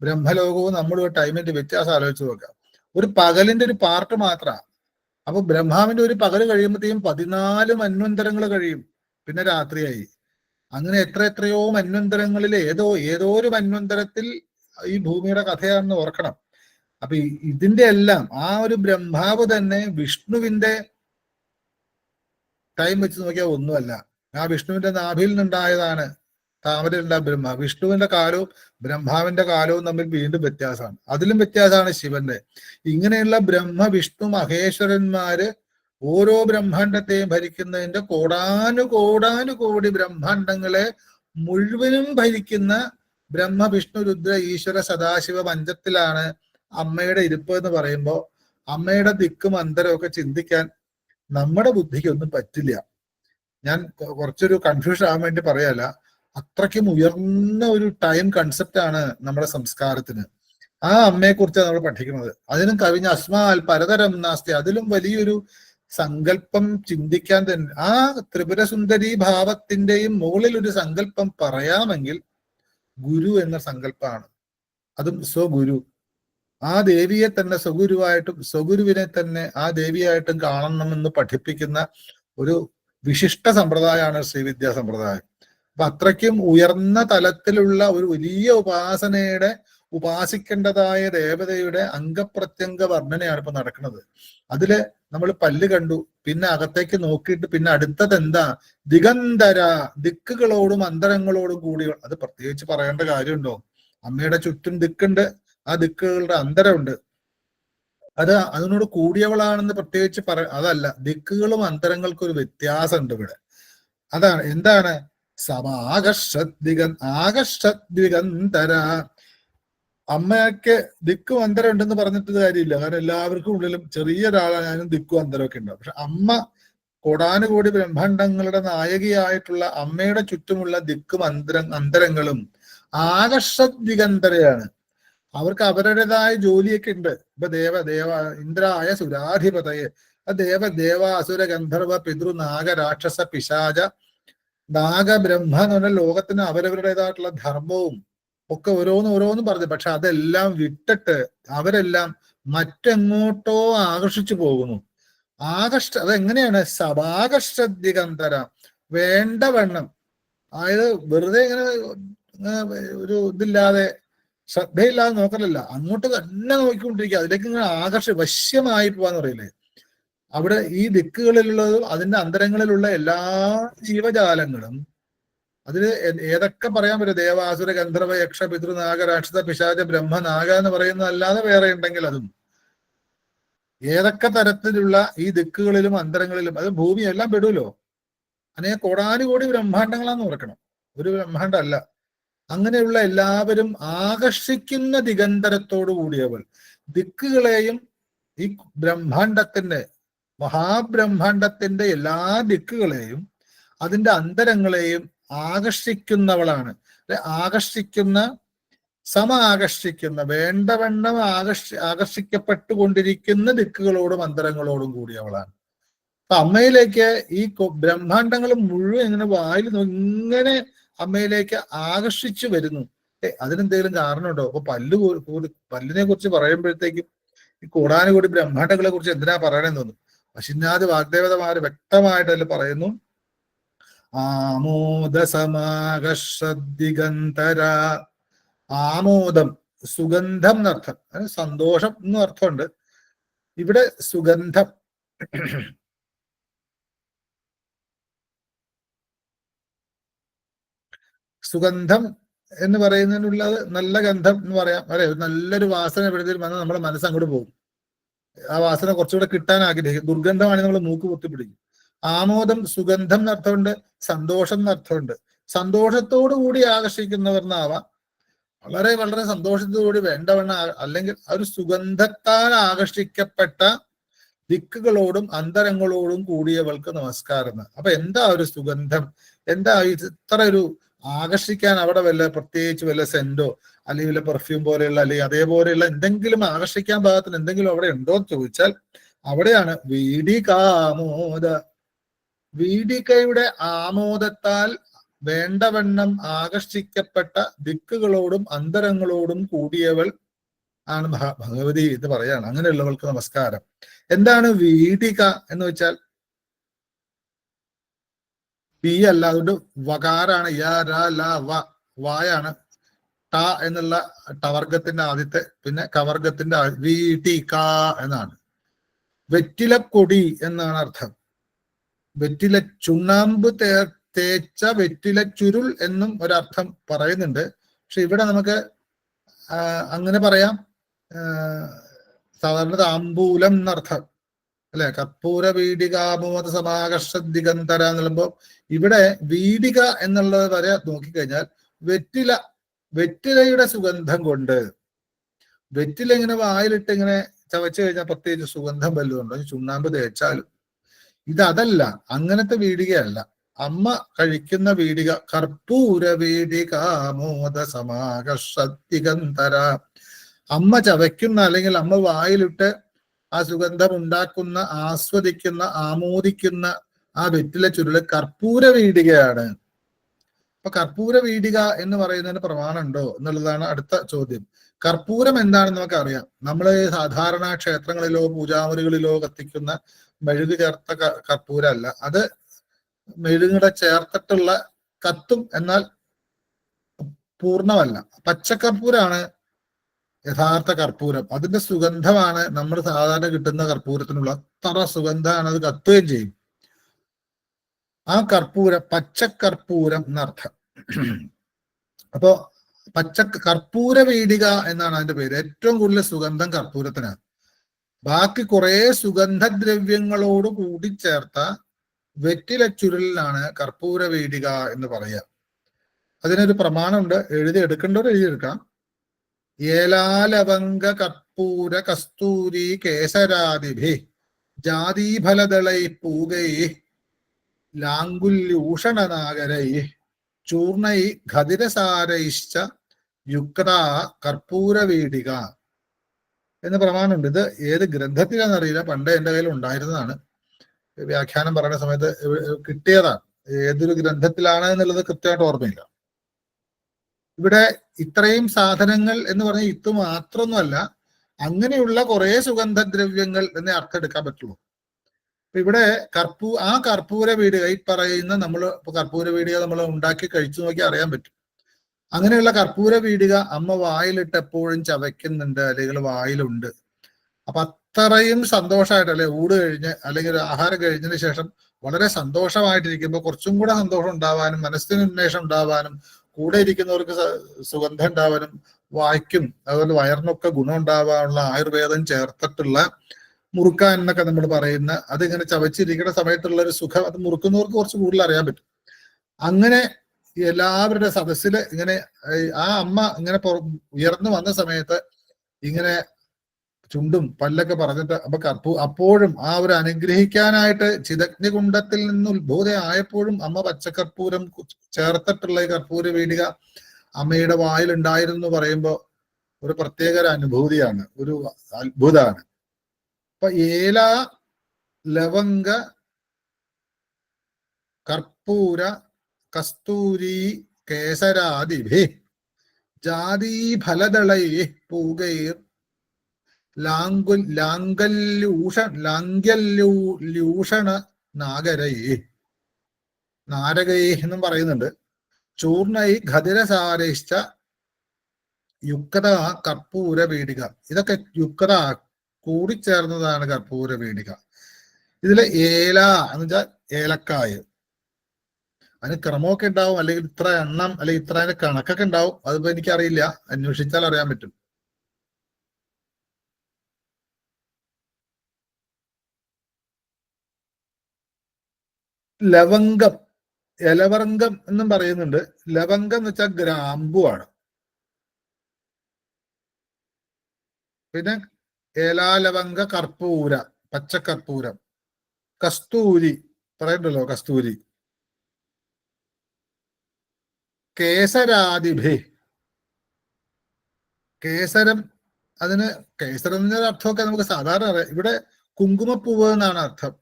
ബ്രഹ്മലോകവും നമ്മളും ടൈമിന്റെ വ്യത്യാസം ആലോചിച്ച് നോക്കാം. ഒരു പകലിന്റെ ഒരു പാർട്ട് മാത്രമാണ്. അപ്പൊ ബ്രഹ്മാവിന്റെ ഒരു പകല് കഴിയുമ്പോഴത്തേക്കും 14 മന്വന്തരങ്ങൾ കഴിയും, പിന്നെ രാത്രിയായി. അങ്ങനെ എത്രയോ മന്വന്തരങ്ങളിൽ ഏതോ ഒരു മന്വന്തരത്തിൽ ഈ ഭൂമിയുടെ കഥയാണെന്ന് ഓർക്കണം. അപ്പൊ ഇതിന്റെ എല്ലാം ആ ഒരു ബ്രഹ്മാവ് തന്നെ വിഷ്ണുവിന്റെ ടൈം വെച്ച് നോക്കിയാൽ ഒന്നുമല്ല. ആ വിഷ്ണുവിന്റെ നാഭിയിൽ നിന്നുണ്ടായതാണ് താമരയിലുള്ള ബ്രഹ്മ. വിഷ്ണുവിന്റെ കാലവും ബ്രഹ്മാവിന്റെ കാലവും തമ്മിൽ വീണ്ടും വ്യത്യാസമാണ്. അതിലും വ്യത്യാസമാണ് ശിവന്റെ. ഇങ്ങനെയുള്ള ബ്രഹ്മ, വിഷ്ണു, മഹേശ്വരന്മാര് ഓരോ ബ്രഹ്മാണ്ഡത്തെയും ഭരിക്കുന്നതിന്റെ കോടാനുകോടി ബ്രഹ്മാണ്ഡങ്ങളെ മുഴുവനും ഭരിക്കുന്ന ബ്രഹ്മ, വിഷ്ണു, രുദ്ര, ഈശ്വര, സദാശിവ പഞ്ചത്തിലാണ് അമ്മയുടെ ഇരിപ്പ് എന്ന് പറയുമ്പോൾ അമ്മയുടെ ദിക്കും അന്തരമൊക്കെ ചിന്തിക്കാൻ നമ്മുടെ ബുദ്ധിക്കൊന്നും പറ്റില്ല. ഞാൻ കുറച്ചൊരു കൺഫ്യൂഷൻ ആവാൻ വേണ്ടി പറയല്ല, അത്രയ്ക്കും ഉയർന്ന ഒരു ടൈം കൺസെപ്റ്റ് ആണ് നമ്മുടെ സംസ്കാരത്തിന്. ആ അമ്മയെ കുറിച്ചാണ് നമ്മൾ പഠിക്കുന്നത്. അതിനും കവിഞ്ഞ അസ്മാൽ പരതരം നാസ്തി, അതിലും വലിയൊരു സങ്കല്പം ചിന്തിക്കാൻ തന്നെ, ആ ത്രിപുരസുന്ദരി ഭാവത്തിന്റെയും മുകളിൽ ഒരു സങ്കല്പം പറയാമെങ്കിൽ ഗുരു എന്ന സങ്കല്പമാണ്. അതും സ്വഗുരു. ആ ദേവിയെ തന്നെ സ്വഗുരുവായിട്ടും സ്വഗുരുവിനെ തന്നെ ആ ദേവിയായിട്ടും കാണണമെന്ന് പഠിപ്പിക്കുന്ന ഒരു വിശിഷ്ട സമ്പ്രദായമാണ് ശ്രീവിദ്യാ സമ്പ്രദായം. അപ്പൊ അത്രയ്ക്കും ഉയർന്ന തലത്തിലുള്ള ഒരു വലിയ ഉപാസിക്കേണ്ടതായ ദേവതയുടെ അംഗപ്രത്യംഗ വർണ്ണനയാണ് ഇപ്പൊ നടക്കുന്നത്. അതില് നമ്മൾ പല്ല് കണ്ടു, പിന്നെ അകത്തേക്ക് നോക്കിയിട്ട് പിന്നെ അടുത്തത് എന്താ? ദിഗന്ധര, ദിക്കുകളോടും അന്തരങ്ങളോടും കൂടി. അത് പ്രത്യേകിച്ച് പറയേണ്ട കാര്യമുണ്ടോ? അമ്മയുടെ ചുറ്റും ദിക്കുണ്ട്, ആ ദിക്കുകളുടെ അന്തരമുണ്ട്. അതിനോട് കൂടിയവളാണെന്ന് പ്രത്യേകിച്ച് അതല്ല, ദിക്കുകളും അന്തരങ്ങൾക്കും ഒരു വ്യത്യാസമുണ്ട് ഇവിടെ. അതാണ് എന്താണ്? ആകർഷദ്ദിഗന്തര. അമ്മയ്ക്ക് ദിക്കും അന്തരം ഉണ്ടെന്ന് പറഞ്ഞിട്ട് കാര്യമില്ല, കാരണം എല്ലാവർക്കും ഉള്ളിലും ചെറിയൊരാളായാലും ദിക്കും അന്തരമൊക്കെ ഉണ്ടാവും. പക്ഷെ അമ്മ കോടാനുകോടി ബ്രഹ്മാണ്ടങ്ങളുടെ നായകിയായിട്ടുള്ള അമ്മയുടെ ചുറ്റുമുള്ള ദിക്കും അന്തരങ്ങളും ആകർഷദ്ദിഗന്തരയാണ്. അവർക്ക് അവരുടേതായ ജോലിയൊക്കെ ഉണ്ട്. ഇപ്പൊ ഇന്ദ്രായ സുരാധിപതയെ, ദേവ അസുര ഗന്ധർവ പിതൃ നാഗ രാക്ഷസ പിശാച നാഗബ്രഹ്മ എന്ന് പറഞ്ഞ ലോകത്തിന് അവരവരുടേതായിട്ടുള്ള ധർമ്മവും ഒക്കെ ഓരോന്നും പറഞ്ഞു. പക്ഷെ അതെല്ലാം വിട്ടിട്ട് അവരെല്ലാം മറ്റെങ്ങോട്ടോ ആകർഷിച്ചു പോകുന്നു. അതെങ്ങനെയാണ്? സഭാകർഷദിഗന്തര, വേണ്ടവണ്ണം. അതായത് വെറുതെ ഇങ്ങനെ ഒരു ഇതില്ലാതെ ശ്രദ്ധയില്ലാതെ നോക്കലല്ല, അങ്ങോട്ട് തന്നെ നോക്കിക്കൊണ്ടിരിക്കുക, അതിലേക്ക് ഇങ്ങനെ വശ്യമായി പോവാന്ന് പറയില്ലേ. അവിടെ ഈ ദിക്കുകളിലുള്ളതും അതിന്റെ അന്തരങ്ങളിലുള്ള എല്ലാ ജീവജാലങ്ങളും, അതില് ഏതൊക്കെ പറയാൻ പറ്റും? ദേവാസുര ഗന്ധർവ യക്ഷ പിതൃ നാഗ രാക്ഷസ പിശാച ബ്രഹ്മ നാഗ എന്ന് പറയുന്നതല്ലാതെ വേറെ ഉണ്ടെങ്കിൽ അതും ഏതൊക്കെ തരത്തിലുള്ള ഈ ദിക്കുകളിലും അന്തരങ്ങളിലും, അത് ഭൂമി എല്ലാം പെടുമല്ലോ. കോടാനുകോടി ബ്രഹ്മാണ്ടങ്ങളാന്ന് ഓർക്കണം, ഒരു ബ്രഹ്മാണ്ടം അല്ല. അങ്ങനെയുള്ള എല്ലാവരും ആകർഷിക്കുന്ന ദിഗന്തരത്തോടു കൂടിയവൾ. ദിക്കുകളെയും ഈ ബ്രഹ്മാണ്ടത്തിന്റെ, മഹാബ്രഹ്മാണ്ടത്തിന്റെ എല്ലാ ദിക്കുകളെയും അതിന്റെ അന്തരങ്ങളെയും ആകർഷിക്കുന്നവളാണ്. ആകർഷിക്കുന്ന വേണ്ടവണ്ണം ആകർഷിക്കപ്പെട്ടുകൊണ്ടിരിക്കുന്ന ദിക്കുകളോടും അന്തരങ്ങളോടും കൂടിയവളാണ്. അപ്പൊ അമ്മയിലേക്ക് ഈ ബ്രഹ്മാണ്ടങ്ങൾ മുഴുവൻ ഇങ്ങനെ വായിൽ ഇങ്ങനെ അമ്മയിലേക്ക് ആകർഷിച്ചു വരുന്നു. അതിനെന്തെങ്കിലും കാരണമുണ്ടോ? അപ്പൊ പല്ലിനെ കുറിച്ച് പറയുമ്പോഴത്തേക്കും ഈ കോടാനുകൂടി ബ്രഹ്മാണ്ടങ്ങളെ കുറിച്ച് എന്തിനാ പറയണമെന്ന് തോന്നുന്നു. പശുനാഥ് വാഗ്ദേവതമാര് വ്യക്തമായിട്ട് അതിൽ പറയുന്നു, ആമോദസമാകർഷദിഗന്തര. ആമോദം, സുഗന്ധം എന്നർത്ഥം, സന്തോഷം എന്നും അർത്ഥമുണ്ട്. ഇവിടെ സുഗന്ധം, സുഗന്ധം എന്ന് പറയുന്നതിനുള്ളത് നല്ല ഗന്ധം എന്ന് പറയാം, അല്ലെ? നല്ലൊരു വാസന എവിടെയും വന്നാൽ നമ്മുടെ മനസ്സ് അങ്ങോട്ട് പോകും. ആ വാസന കുറച്ചുകൂടെ കിട്ടാൻ ആഗ്രഹിക്കും. ദുർഗന്ധമാണെങ്കിൽ നമ്മൾ മൂക്ക് പൊത്തിപ്പിടിക്കും. ആമോദം, സുഗന്ധം എന്നർത്ഥമുണ്ട്, സന്തോഷം എന്നർത്ഥമുണ്ട്. സന്തോഷത്തോടു കൂടി ആകർഷിക്കുന്നവർ എന്നാവാം, വളരെ വളരെ സന്തോഷത്തോടുകൂടി വേണ്ടവണ്ണം, അല്ലെങ്കിൽ ഒരു സുഗന്ധത്താൽ ആകർഷിക്കപ്പെട്ട ദിക്കുകളോടും അന്തരങ്ങളോടും കൂടിയവൾക്ക് നമസ്കാരം. അപ്പൊ എന്താ ഒരു സുഗന്ധം? എന്താ ഇത്ര ഒരു ആകർഷിക്കാൻ? അവിടെ പ്രത്യേകിച്ച് വല്ല സെന്റോ അല്ലെങ്കിൽ വല്ല പെർഫ്യൂം പോലെയുള്ള അല്ലെങ്കിൽ അതേപോലെയുള്ള എന്തെങ്കിലും ആകർഷിക്കാൻ പാകത്തിന് എന്തെങ്കിലും അവിടെ ഉണ്ടോ എന്ന് ചോദിച്ചാൽ അവിടെയാണ് വീഡികാമോദ. വീഡികയുടെ ആമോദത്താൽ വേണ്ടവണ്ണം ആകർഷിക്കപ്പെട്ട ദിക്കുകളോടും അന്തരങ്ങളോടും കൂടിയവൾ ആണ് ഭഗവതി എന്ന് പറയാണ്. അങ്ങനെയുള്ളവൾക്ക് നമസ്കാരം. എന്താണ് വീഡിക എന്ന് വെച്ചാൽ? പി അല്ല, അതുകൊണ്ട് വകാരാണ്. വായാണ്. ട എന്നുള്ള ടവർഗത്തിന്റെ ആദ്യത്തെ, പിന്നെ കവർഗത്തിന്റെ വീട്ടിക എന്നാണ്. വെറ്റിലക്കൊടി എന്നാണ് അർത്ഥം. വെറ്റില ചുണ്ണാമ്പ് തേച്ച വെറ്റില ചുരുൾ എന്നും ഒരർത്ഥം പറയുന്നുണ്ട്. പക്ഷെ ഇവിടെ നമുക്ക് അങ്ങനെ പറയാം, സാധാരണ താമ്പൂലം എന്നർത്ഥം, അല്ലെ? കർപ്പൂര വീഡികാമോദ സമാകർഷദിഗന്തര എന്നുള്ളപ്പോ ഇവിടെ വീഡിക എന്നുള്ളത് വരെ നോക്കിക്കഴിഞ്ഞാൽ വെറ്റിലയുടെ സുഗന്ധം കൊണ്ട്, വെറ്റില ഇങ്ങനെ വായിലിട്ട് ഇങ്ങനെ ചവച്ചു കഴിഞ്ഞാൽ പ്രത്യേകിച്ച് സുഗന്ധം വല്ലതുണ്ടോ? ചുണ്ണാമ്പ് തേച്ചാലും. ഇതല്ല, അങ്ങനത്തെ വീഡികയല്ല. അമ്മ കഴിക്കുന്ന വീഡിക കർപ്പൂര വീഡികാമോദ സമാകർഷദിഗന്തര. അമ്മ ചവയ്ക്കുന്ന അല്ലെങ്കിൽ അമ്മ വായിലിട്ട് ആ സുഗന്ധം ഉണ്ടാക്കുന്ന, ആസ്വദിക്കുന്ന, ആമോദിക്കുന്ന ആ വെറ്റില ചുരുള് കർപ്പൂര വീടികയാണ്. അപ്പൊ കർപ്പൂര വീടിക എന്ന് പറയുന്നതിന് പ്രമാണമുണ്ടോ എന്നുള്ളതാണ് അടുത്ത ചോദ്യം. കർപ്പൂരം എന്താണെന്ന് നമുക്ക് അറിയാം. നമ്മൾ സാധാരണ ക്ഷേത്രങ്ങളിലോ പൂജാമുറികളിലോ കത്തിക്കുന്ന മെഴുക് ചേർത്ത കർപ്പൂരമല്ല. അത് മെഴുകുടെ ചേർത്തിട്ടുള്ള കത്തും, എന്നാൽ പൂർണ്ണമല്ല. പച്ചക്കർപ്പൂരാണ് യഥാർത്ഥ കർപ്പൂരം. അതിന്റെ സുഗന്ധമാണ് നമ്മൾ സാധാരണ കിട്ടുന്ന കർപ്പൂരത്തിനുള്ള അത്ര സുഗന്ധമാണ്. അത് കത്തുകയും ചെയ്യും. ആ കർപ്പൂരം പച്ചക്കർപ്പൂരം എന്നർത്ഥം. അപ്പോ കർപ്പൂര വീടിക എന്നാണ് അതിന്റെ പേര്. ഏറ്റവും കൂടുതൽ സുഗന്ധം കർപ്പൂരത്തിനാണ്. ബാക്കി കുറെ സുഗന്ധദ്രവ്യങ്ങളോട് കൂടിച്ചേർത്ത വെറ്റില ചുരുളിലാണ് കർപ്പൂര വീടിക എന്ന് പറയുക. അതിനൊരു പ്രമാണമുണ്ട്. എടുക്കേണ്ടവർ എഴുതിയെടുക്കാം. ഏലാലവങ്ക കർപ്പൂര കസ്തൂരി കേസരാദിഭി ജാതീഫലദളൈ പൂകൈ ലാങ്കുല്യൂഷണനാഗരൈ ചൂർണൈ ഖദിരസാരൈശ്ച യുക്ത കർപ്പൂര വീടിക എന്ന് പ്രമാണമുണ്ട്. ഇത് ഏത് ഗ്രന്ഥത്തിലാണെന്നറിയില്ല. പണ്ട് എൻ്റെ കയ്യിൽ ഉണ്ടായിരുന്നതാണ്. വ്യാഖ്യാനം പറയുന്ന സമയത്ത് കിട്ടിയതാണ്. ഏതൊരു ഗ്രന്ഥത്തിലാണ് എന്നുള്ളത് കൃത്യമായിട്ട് ഓർമ്മയില്ല. ഇവിടെ ഇത്രയും സാധനങ്ങൾ എന്ന് പറഞ്ഞാൽ ഇത് മാത്രമൊന്നുമല്ല, അങ്ങനെയുള്ള കുറെ സുഗന്ധദ്രവ്യങ്ങൾ എന്നേ അർത്ഥം എടുക്കാൻ പറ്റുള്ളൂ. ഇവിടെ ആ കർപ്പൂര വീടിക, ഈ പറയുന്ന നമ്മൾ കർപ്പൂര വീടിക നമ്മൾ ഉണ്ടാക്കി കഴിച്ചു നോക്കി അറിയാൻ പറ്റും. അങ്ങനെയുള്ള കർപ്പൂര വീടിക അമ്മ വായിലിട്ട് എപ്പോഴും ചവയ്ക്കുന്നുണ്ട്, അല്ലെങ്കിൽ വായിലുണ്ട്. അപ്പൊ അത്രയും സന്തോഷമായിട്ട്, അല്ലെ ഊട് കഴിഞ്ഞ് അല്ലെങ്കിൽ ആഹാരം കഴിഞ്ഞതിന് ശേഷം വളരെ സന്തോഷമായിട്ടിരിക്കുമ്പോൾ കുറച്ചും കൂടെ സന്തോഷം ഉണ്ടാവാനും മനസ്സിന് ഉന്മേഷം ഉണ്ടാവാനും കൂടെ ഇരിക്കുന്നവർക്ക് സുഗന്ധം ഉണ്ടാവാനും വായിക്കും അതുപോലെ വയറിനൊക്കെ ഗുണം ഉണ്ടാവാനുള്ള ആയുർവേദം ചേർത്തിട്ടുള്ള മുറുക്കാൻ എന്നൊക്കെ നമ്മൾ പറയുന്ന, അതിങ്ങനെ ചവച്ചിരിക്കുന്ന സമയത്തുള്ള ഒരു സുഖം അത് മുറുക്കുന്നവർക്ക് കുറച്ച് കൂടുതൽ അറിയാൻ പറ്റും. അങ്ങനെ എല്ലാവരുടെ സദസ്സില് ഇങ്ങനെ ആ അമ്മ ഇങ്ങനെ ഉയർന്നു വന്ന സമയത്ത് ഇങ്ങനെ ചുണ്ടും പല്ലൊക്കെ പറഞ്ഞിട്ട് അപ്പൊ അപ്പോഴും ആ ഒരു അനുഗ്രഹിക്കാനായിട്ട് ചിതഗ്നികുണ്ഡത്തിൽ നിന്ന് ഉത്ഭൂതയായപ്പോഴും അമ്മ പച്ചക്കർപ്പൂരം ചേർത്തിട്ടുള്ള ഈ കർപ്പൂര വീടിക അമ്മയുടെ വായിൽ ഉണ്ടായിരുന്നു എന്ന് പറയുമ്പോൾ ഒരു പ്രത്യേക ഒരു അനുഭൂതിയാണ്, ഒരു അത്ഭുതമാണ്. അപ്പൊ ഏല ലവംഗ കർപ്പൂര കസ്തൂരി കേസരാദിഭി ജാതി ഫലദളൈ പൂകൈർ ലാംഗല്യൂഷണ നാഗരൈ നാരകൈ എന്നും പറയുന്നുണ്ട്. ചൂർണൈ ഖദിരസാരൈശ്ച യുക്ത കർപ്പൂര വീടിക. ഇതൊക്കെ യുക്ത കൂടിച്ചേർന്നതാണ് കർപ്പൂര വീടിക. ഇതില് ഏല എന്ന് വെച്ചാൽ ഏലക്കായ. അതിന് ക്രമമൊക്കെ ഉണ്ടാവും, അല്ലെങ്കിൽ ഇത്ര എണ്ണം അല്ലെങ്കിൽ ഇത്ര അതിന്റെ കണക്കൊക്കെ ഉണ്ടാവും. അതിപ്പോ എനിക്കറിയില്ല, അന്വേഷിച്ചാൽ അറിയാൻ പറ്റും. ലവംഗം, ഇലവർങ്കം എന്നും പറയുന്നുണ്ട്. ലവംഗം എന്ന് വെച്ചാൽ ഗ്രാമ്പുവാണ്. പിന്നെ ഏലാലവങ്ക കർപ്പൂര പച്ചക്കർപ്പൂരം, കസ്തൂരി പറയണ്ടല്ലോ കസ്തൂരി, കേസരാദിഭി കേസരം. അതിന് കേസരം എന്ന അർത്ഥമൊക്കെ നമുക്ക് സാധാരണ അറിയാം. ഇവിടെ കുങ്കുമപ്പൂവ് എന്നാണ് അർത്ഥം.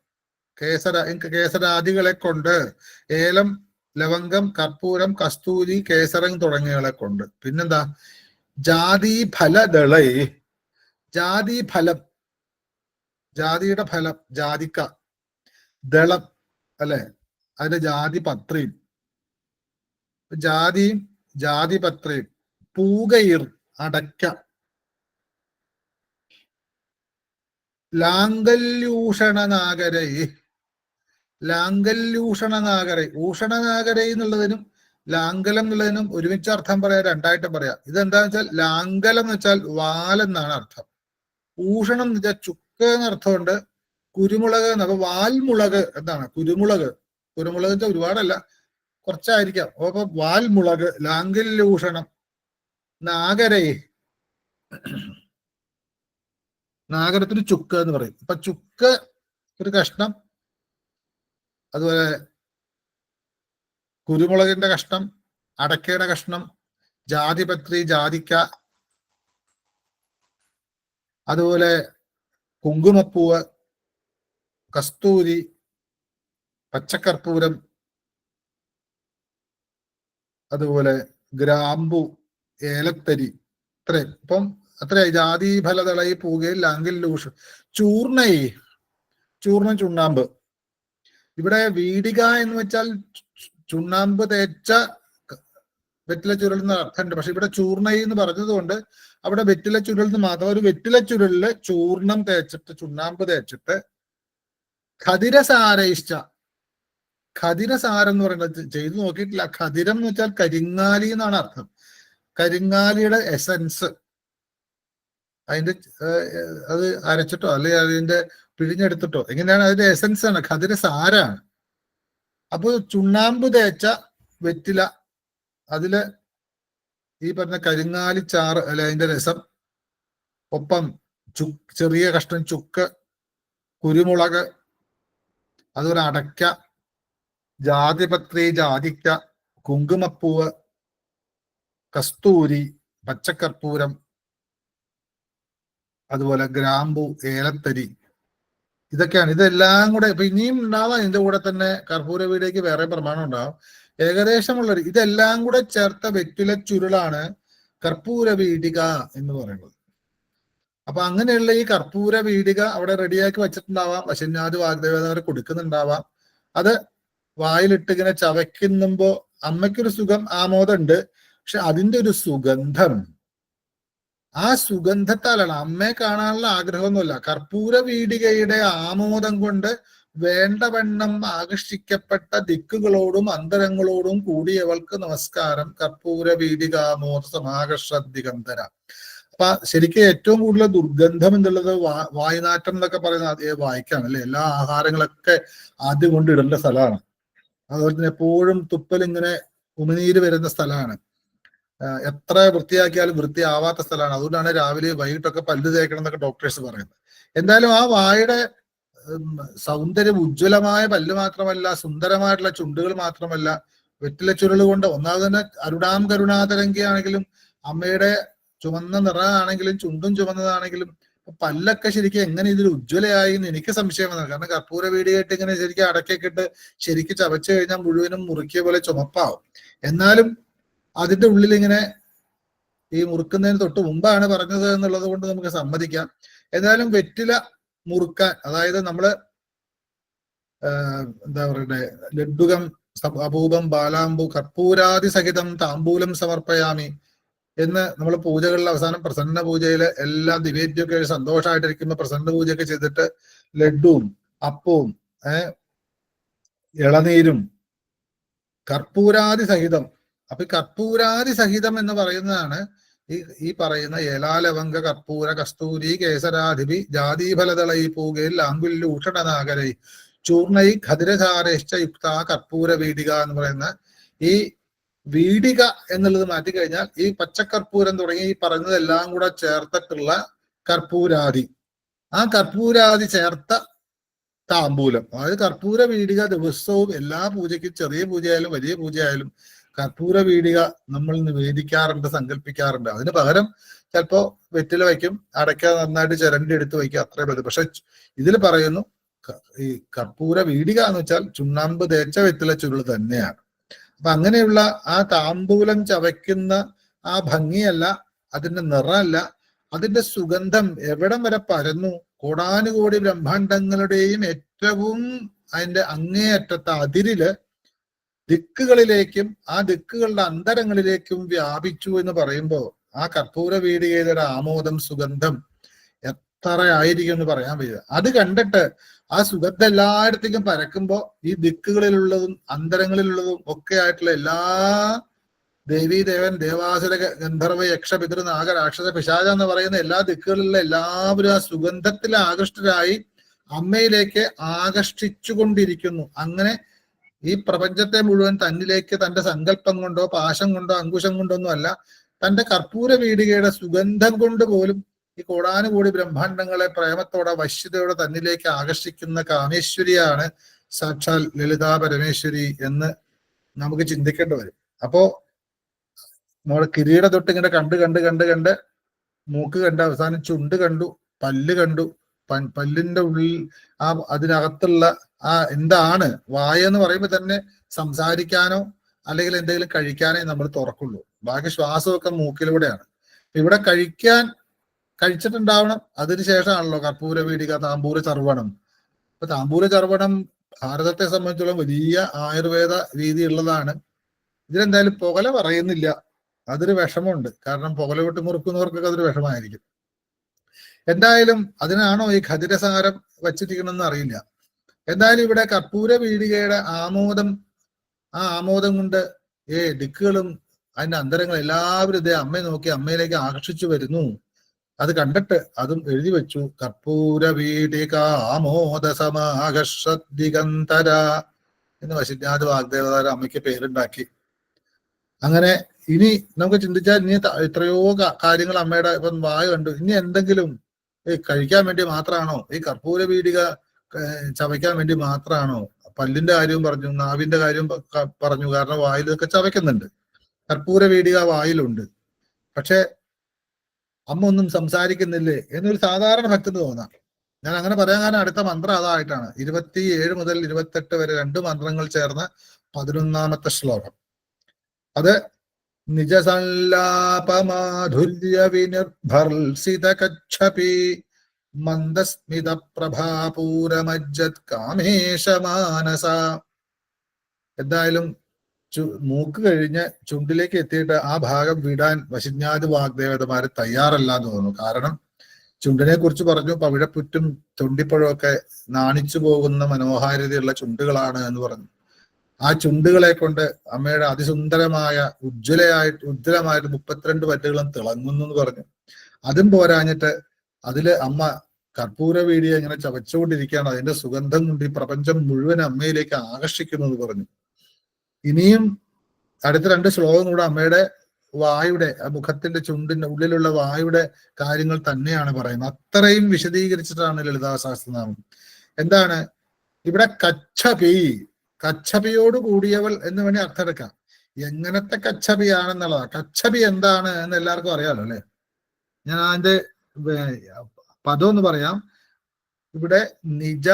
കേസരാദികളെ കൊണ്ട്, ഏലം, ലവംഗം, കർപ്പൂരം, കസ്തൂരി, കേസരം തുടങ്ങിയവളെ കൊണ്ട്. പിന്നെന്താ ജാതി ഫലദളൈ, ജാതി ഫലം, ജാതിയുടെ ഫലം, ജാതിക്ക, ദളം അല്ലെ, അതിന്റെ ജാതി പത്രിയും, ജാതിയും ജാതിപത്രിയും, പൂകയിർ അടയ്ക്ക, ലാംഗല്യൂഷണനാഗരൈ, ലാംഗല്യൂഷണനാഗരൈ, ഊഷണനാഗരൈ എന്നുള്ളതിനും ലാംഗലം എന്നുള്ളതിനും ഒരുമിച്ച് അർത്ഥം പറയാം, രണ്ടായിട്ടും പറയാം. ഇതെന്താന്ന് വെച്ചാൽ ലാംഗലം എന്ന് വെച്ചാൽ വാലെന്നാണ് അർത്ഥം. ഊഷണം എന്ന് വെച്ചാൽ ചുക്ക് എന്നർത്ഥമുണ്ട്. കുരുമുളക് അപ്പൊ വാൽമുളക് എന്താണ് കുരുമുളക്. കുരുമുളക് വെച്ചാൽ ഒരുപാടല്ല, കുറച്ചായിരിക്കാം. അപ്പൊ വാൽമുളക്, ലാംഗല്യൂഷണം, നാഗരൈ, നാഗരത്തിന് ചുക്ക് എന്ന് പറയും. അപ്പൊ ചുക്ക് ഒരു കഷ്ണം, അതുപോലെ കുരുമുളകിന്റെ കഷ്ണം, അടക്കയുടെ കഷ്ണം, ജാതിപത്രി, ജാതിക്ക, അതുപോലെ കുങ്കുമപ്പൂവ്, കസ്തൂരി, പച്ചക്കർപ്പൂരം, അതുപോലെ ഗ്രാമ്പു, ഏലത്തരി, ഇത്രയും. ഇപ്പം അത്രയായി. ജാതി ഫലതളയി പൂകയിൽ ലാങ്കിൽ ലൂഷ്, ചൂർണം ചുണ്ണാമ്പ്. ഇവിടെ വീടിക എന്ന് വെച്ചാൽ ചുണ്ണാമ്പ് തേച്ച വെറ്റില ചുരുൾ എന്ന അർത്ഥമുണ്ട്. പക്ഷെ ഇവിടെ ചൂർണയി എന്ന് പറഞ്ഞത് കൊണ്ട് അവിടെ വെറ്റില ചുരുൾ എന്ന് മാത്രം. ഒരു വെറ്റില ചുരുളില് ചൂർണം തേച്ചിട്ട്, ചുണ്ണാമ്പ് തേച്ചിട്ട്, ഖദിരസാരയിഷ്ട, ഖദിരസാരം എന്ന് പറയുന്നത് ചെയ്തു നോക്കിയിട്ടില്ല. ഖദിരം എന്ന് വെച്ചാൽ കരിങ്ങാലി എന്നാണ് അർത്ഥം. കരിങ്ങാലിയുടെ എസൻസ്, അതിന്റെ അത് അരച്ചിട്ടോ അല്ലെങ്കിൽ അതിന്റെ പിഴിഞ്ഞെടുത്തിട്ടോ എങ്ങനെയാണ്, അതിന്റെ എസൻസ് ആണ്, ഖദിരസാരാണ്. അപ്പൊ ചുണ്ണാമ്പ് തേച്ച വെറ്റില, അതില് ഈ പറഞ്ഞ കരിങ്ങാലിച്ചാറ് അല്ലെ അതിന്റെ രസം, ഒപ്പം ചെറിയ കഷ്ണം ചുക്ക്, കുരുമുളക്, അതുപോലെ അടയ്ക്ക, ജാതിപത്രി, ജാതിക്ക, കുങ്കുമപ്പൂവ്, കസ്തൂരി, പച്ചക്കർപ്പൂരം, അതുപോലെ ഗ്രാമ്പു, ഏലത്തരി, ഇതൊക്കെയാണ്. ഇതെല്ലാം കൂടെ ഇപ്പൊ ഇനിയും ഉണ്ടാവാം. ഇതിന്റെ കൂടെ തന്നെ കർപ്പൂര വീടേക്ക് വേറെ പ്രമാണം ഉണ്ടാവും. ഏകദേശമുള്ളൊരു ഇതെല്ലാം കൂടെ ചേർത്ത വെറ്റില ചുരുളാണ് കർപ്പൂര വീടിക എന്ന് പറയുന്നത്. അപ്പൊ അങ്ങനെയുള്ള ഈ കർപ്പൂര വീടിക അവിടെ റെഡിയാക്കി വെച്ചിട്ടുണ്ടാവാം. വശന്യാദി വാഗ്ദേവതവരെ കൊടുക്കുന്നുണ്ടാവാം. അത് വായിലിട്ട് ഇങ്ങനെ ചവയ്ക്കുമ്പോ അമ്മയ്ക്കൊരു സുഖം, ആമോദം ഉണ്ട്. പക്ഷെ അതിന്റെ ഒരു സുഗന്ധം, ആ സുഗന്ധത്താലാണ്. അമ്മയെ കാണാനുള്ള ആഗ്രഹമൊന്നുമില്ല. കർപ്പൂര വീടികയുടെ ആമോദം കൊണ്ട് വേണ്ടവണ്ണം ആകർഷിക്കപ്പെട്ട ദിക്കുകളോടും അന്തരങ്ങളോടും കൂടിയവൾക്ക് നമസ്കാരം. കർപ്പൂര വീടികാമോദ സമാകർഷദിഗന്ധര. അപ്പൊ ശരിക്കും ഏറ്റവും കൂടുതൽ ദുർഗന്ധം എന്നുള്ളത് വായുനാറ്റം എന്നൊക്കെ പറയുന്ന വായിക്കാണ് അല്ലെ. എല്ലാ ആഹാരങ്ങളൊക്കെ ആദ്യം കൊണ്ട് ഇടേണ്ട സ്ഥലമാണ്. അതുപോലെ തന്നെ എപ്പോഴും തുപ്പൽ ഇങ്ങനെ ഉമിനീര് വരുന്ന സ്ഥലമാണ്. എത്ര വൃത്തിയാക്കിയാലും വൃത്തിയാവാത്ത സ്ഥലമാണ്. അതുകൊണ്ടാണ് രാവിലെ വൈകിട്ടൊക്കെ പല്ല് തേക്കണം എന്നൊക്കെ ഡോക്ടേഴ്സ് പറയുന്നത്. എന്തായാലും ആ വായുടെ സൗന്ദര്യം, ഉജ്ജ്വലമായ പല്ല് മാത്രമല്ല, സുന്ദരമായിട്ടുള്ള ചുണ്ടുകൾ മാത്രമല്ല, വെറ്റില ചുരുൾ കൊണ്ട് ഒന്നാമത് തന്നെ അരുടാം കരുണാതരംഗിയാണെങ്കിലും അമ്മയുടെ ചുവന്ന നിറമാണെങ്കിലും ചുണ്ടും ചുവന്നതാണെങ്കിലും പല്ലൊക്കെ ശരിക്കും എങ്ങനെ ഇതിൽ ഉജ്ജ്വലയായി എന്ന് എനിക്ക് സംശയം വന്നത്. കാരണം കർപ്പൂര വീടിയായിട്ട് ഇങ്ങനെ ശരിക്കും അടക്കൊക്കെ ഇട്ട് ശരിക്കും ചവച്ചു കഴിഞ്ഞാൽ മുഴുവനും മുറുക്കിയ പോലെ ചുമപ്പാവും. എന്നാലും അതിന്റെ ഉള്ളിൽ ഇങ്ങനെ ഈ മുറുക്കുന്നതിന് തൊട്ട് മുമ്പാണ് പറഞ്ഞത് എന്നുള്ളത് കൊണ്ട് നമുക്ക് സമ്മതിക്കാം. എന്നാലും വെറ്റില മുറുക്കാൻ, അതായത് നമ്മള് എന്താ പറയണ്ടേ, ലഡ്ഡുകം അപൂപം ബാലാംബു കർപ്പൂരാദി സഹിതം താമ്പൂലം സമർപ്പയാമി എന്ന് നമ്മൾ പൂജകളിൽ അവസാനം പ്രസന്ന പൂജയില് എല്ലാം നിവേദ്യമൊക്കെ സന്തോഷമായിട്ടിരിക്കുമ്പോ പ്രസന്ന പൂജയൊക്കെ ചെയ്തിട്ട് ലഡ്ഡുവും അപ്പവും ഇളനീരും കർപ്പൂരാദി സഹിതം. അപ്പൊ കർപ്പൂരാദി സഹിതം എന്ന് പറയുന്നതാണ് ഈ പറയുന്ന ഏലാലവങ്ക കർപ്പൂര കസ്തൂരി കേസരാധിപി ജാതിഫലതളൈ പൂകയിൽ ആങ്കുല്യ ഉഷണനാഗരൈ ചൂർണൈ ഖദിരസാരശ്ച യുക്ത കർപ്പൂര വീടിക എന്ന് പറയുന്ന ഈ വീടിക എന്നുള്ളത് മാറ്റിക്കഴിഞ്ഞാൽ ഈ പച്ചക്കർപ്പൂരം തുടങ്ങി ഈ പറഞ്ഞതെല്ലാം കൂടെ ചേർത്തിട്ടുള്ള കർപ്പൂരാദി, ആ കർപ്പൂരാദി ചേർത്ത താമ്പൂലം. അതായത് കർപ്പൂര വീടിക ദിവസവും എല്ലാ പൂജയ്ക്കും, ചെറിയ പൂജയായാലും വലിയ പൂജയായാലും കർപ്പൂര വീടിക നമ്മൾ നിവേദിക്കാറുണ്ട്, സങ്കല്പിക്കാറുണ്ട്. അതിന് പകരം ചിലപ്പോ വെറ്റില വയ്ക്കും, അടയ്ക്ക നന്നായിട്ട് ചിരണ്ടി എടുത്ത് വയ്ക്കുക, അത്രേ മതി. പക്ഷെ ഇതിൽ പറയുന്നു ഈ കർപ്പൂര വീടിക എന്ന് വെച്ചാൽ ചുണ്ണാമ്പ് തേച്ച വെറ്റില ചുരുൾ തന്നെയാണ്. അപ്പൊ അങ്ങനെയുള്ള ആ താമ്പൂലം ചവയ്ക്കുന്ന ആ ഭംഗിയല്ല, അതിന്റെ നിറമല്ല, അതിന്റെ സുഗന്ധം എവിടം വരെ പരന്നു. കോടാനുകോടി ബ്രഹ്മാണ്ടങ്ങളുടെയും ഏറ്റവും അതിന്റെ അങ്ങേയറ്റത്തെ അതിരില് ദിക്കുകളിലേക്കും ആ ദിക്കുകളുടെ അന്തരങ്ങളിലേക്കും വ്യാപിച്ചു എന്ന് പറയുമ്പോൾ ആ കർപ്പൂര വീടികയുടെ ആമോദം, സുഗന്ധം എത്ര ആയിരിക്കും എന്ന് പറയാൻ വയ്യ. അത് കണ്ടിട്ട് ആ സുഗന്ധം എല്ലായിടത്തേക്കും പരക്കുമ്പോ ഈ ദിക്കുകളിലുള്ളതും അന്തരങ്ങളിലുള്ളതും ഒക്കെ ആയിട്ടുള്ള എല്ലാ ദേവീദേവൻ, ദേവാസുര, ഗന്ധർവ, യക്ഷ, പിതൃ, നാഗ, രാക്ഷസ, പിശാച എന്ന് പറയുന്ന എല്ലാ ദിക്കുകളിലുള്ള എല്ലാവരും ആ സുഗന്ധത്തിൽ ആകൃഷ്ടരായി അമ്മയിലേക്ക് ആകർഷിച്ചുകൊണ്ടിരിക്കുന്നു. അങ്ങനെ ഈ പ്രപഞ്ചത്തെ മുഴുവൻ തന്നിലേക്ക് തന്റെ സങ്കല്പം കൊണ്ടോ പാശം കൊണ്ടോ അങ്കുശം കൊണ്ടോ ഒന്നും അല്ല, തന്റെ കർപ്പൂര വീടികയുടെ സുഗന്ധം കൊണ്ട് പോലും ഈ കോടാനുകൂടി ബ്രഹ്മാണ്ടങ്ങളെ പ്രേമത്തോടെ വശ്യതയോടെ തന്നിലേക്ക് ആകർഷിക്കുന്ന കാമേശ്വരിയാണ് സാക്ഷാൽ ലളിതാ പരമേശ്വരി എന്ന് നമുക്ക് ചിന്തിക്കേണ്ടി വരും. അപ്പോ നമ്മൾ കിരീട തൊട്ട് ഇങ്ങനെ കണ്ട് മൂക്ക് കണ്ട് അവസാനം ചുണ്ട് കണ്ടു, പല്ല് കണ്ടു, പല്ലിന്റെ ഉള്ളിൽ അതിനകത്തുള്ള എന്താണ് വായ എന്ന് പറയുമ്പോൾ തന്നെ സംസാരിക്കാനോ അല്ലെങ്കിൽ എന്തെങ്കിലും കഴിക്കാനേ നമ്മൾ തുറക്കുള്ളൂ. ബാക്കി ശ്വാസമൊക്കെ മൂക്കിലൂടെയാണ്. ഇവിടെ കഴിച്ചിട്ടുണ്ടാവണം. അതിനുശേഷമാണല്ലോ കർപ്പൂര വീടിക, താമ്പൂര ചർവണം. അപ്പൊ താമ്പൂര ചർവണം ഭാരതത്തെ സംബന്ധിച്ചോളം വലിയ ആയുർവേദ രീതി ഉള്ളതാണ്. ഇതിലെന്തായാലും പുകല പറയുന്നില്ല. അതൊരു വിഷമമുണ്ട്. കാരണം പുകല വിട്ട് മുറുക്കുന്നവർക്കൊക്കെ അതൊരു വിഷമായിരിക്കും. എന്തായാലും അതിനാണോ ഈ ഖദിരസാരം വച്ചിരിക്കണമെന്ന് അറിയില്ല. എന്തായാലും ഇവിടെ കർപ്പൂര പീടികയുടെ ആമോദം കൊണ്ട് ദിക്കുകളും അതിന്റെ അന്തരങ്ങൾ എല്ലാവരും ഇതേ അമ്മയെ നോക്കി അമ്മയിലേക്ക് ആകർഷിച്ചു വരുന്നു. അത് കണ്ടിട്ട് അതും എഴുതി വെച്ചു, കർപ്പൂര പീടിക ആമോദ സമാകർഷദിഗന്തര എന്ന് വശിഷ്ഠാദി വാഗ്ദേവതാര അമ്മയ്ക്ക് പേരുണ്ടാക്കി. അങ്ങനെ ഇനി നമുക്ക് ചിന്തിച്ചാൽ ഇനി എത്രയോ കാര്യങ്ങൾ അമ്മയുടെ ഇപ്പം വായ കണ്ടു. ഇനി എന്തെങ്കിലും കഴിക്കാൻ വേണ്ടി മാത്രമാണോ? ഈ കർപ്പൂര പീടിക ചവയ്ക്കാൻ വേണ്ടി മാത്രമാണോ? പല്ലിന്റെ കാര്യവും പറഞ്ഞു, നാവിന്റെ കാര്യവും പറഞ്ഞു. കാരണം വായിലൊക്കെ ചവയ്ക്കുന്നുണ്ട്. കർപ്പൂര പീടിക വായിലുണ്ട്. പക്ഷെ അമ്മ ഒന്നും സംസാരിക്കുന്നില്ലേ എന്നൊരു സാധാരണ ഭക്തന് തോന്നാം. ഞാൻ അങ്ങനെ പറയാൻ കാരണം അടുത്ത മന്ത്രം അതായിട്ടാണ്. 27 മുതൽ 28 വരെ 2 മന്ത്രങ്ങൾ ചേർന്ന 11ാമത്തെ ശ്ലോകം. അത് നിജസല്ലാപമാധുര്യ വിനിർഭർസിത കച്ഛപി മന്ദസ്മിത പ്രഭാപൂരമജ്ജത് കാമേശമാനസ. എന്തായാലും മൂക്ക് കഴിഞ്ഞ് ചുണ്ടിലേക്ക് എത്തിയിട്ട് ആ ഭാഗം വിടാൻ വശിഷ്ഠാദി വാഗ്ദേവതമാര് തയ്യാറല്ല എന്ന് തോന്നുന്നു. കാരണം ചുണ്ടിനെ കുറിച്ച് പറഞ്ഞു, പവിഴപ്പുറ്റും ചുണ്ടിപ്പഴമൊക്കെ നാണിച്ചു പോകുന്ന മനോഹാരിതയുള്ള ചുണ്ടുകളാണ് എന്ന് പറഞ്ഞു. ആ ചുണ്ടുകളെ കൊണ്ട് അമ്മയുടെ അതിസുന്ദരമായ ഉജ്ജ്വലമായിട്ട് 32 പല്ലുകളും തിളങ്ങുന്നു എന്ന് പറഞ്ഞു. അതും പോരാഞ്ഞിട്ട് അതില് അമ്മ കർപ്പൂര വീടിയെ ഇങ്ങനെ ചവച്ചുകൊണ്ടിരിക്കുകയാണ്. അതിന്റെ സുഗന്ധം കൊണ്ട് ഈ പ്രപഞ്ചം മുഴുവൻ അമ്മയിലേക്ക് ആകർഷിക്കുന്നു എന്ന് പറഞ്ഞു. ഇനിയും അടുത്ത 2 ശ്ലോകം കൂടെ അമ്മയുടെ വായുടെ മുഖത്തിന്റെ ചുണ്ടിന്റെ ഉള്ളിലുള്ള വായുടെ കാര്യങ്ങൾ തന്നെയാണ് പറയുന്നത്. അത്രയും വിശദീകരിച്ചിട്ടാണ് ലളിതാ സഹസ്രനാമം. എന്താണ് ഇവിടെ കച്ഛപിയോട് കൂടിയവൾ എന്ന് വേണി അർത്ഥമെടുക്കാം. എങ്ങനത്തെ കച്ഛപിയാണെന്നുള്ളതാ. കച്ഛപി എന്താണ് എന്ന് എല്ലാവർക്കും അറിയാലോ അല്ലെ? ഞാൻ അതിന്റെ പദം ഒന്ന് പറയാം. ഇവിടെ നിജ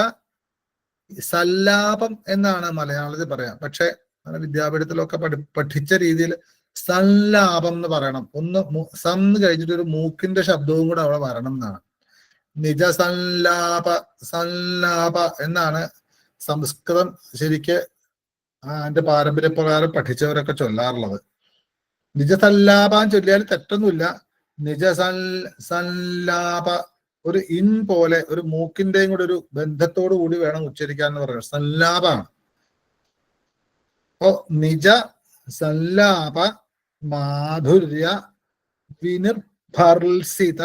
സല്ലാപം എന്നാണ് മലയാളത്തിൽ പറയാം. പക്ഷെ വിദ്യാപീഠത്തിലൊക്കെ പഠിച്ച രീതിയിൽ സല്ലാപം എന്ന് പറയണം. ഒന്ന് എന്ന് കഴിഞ്ഞിട്ട് ഒരു മൂക്കിന്റെ ശബ്ദവും കൂടെ അവിടെ വരണം എന്നാണ്. നിജ സല്ലാപ എന്നാണ് സംസ്കൃതം ശരിക്ക് അതിന്റെ പാരമ്പര്യപ്രകാരം പഠിച്ചവരൊക്കെ ചൊല്ലാറുള്ളത്. നിജസല്ലാപം ചൊല്ലിയാൽ തെറ്റൊന്നുമില്ല. നിജസല്ലാപ ഒരു ഇൻ പോലെ ഒരു മൂക്കിന്റെയും കൂടെ ഒരു ബന്ധത്തോടു കൂടി വേണം ഉച്ചരിക്കാൻ എന്ന് പറയുന്നത്. സല്ലാപാണ്. അപ്പോ നിജ സല്ലാപ മാധുര്യ വിനിർഭർസിത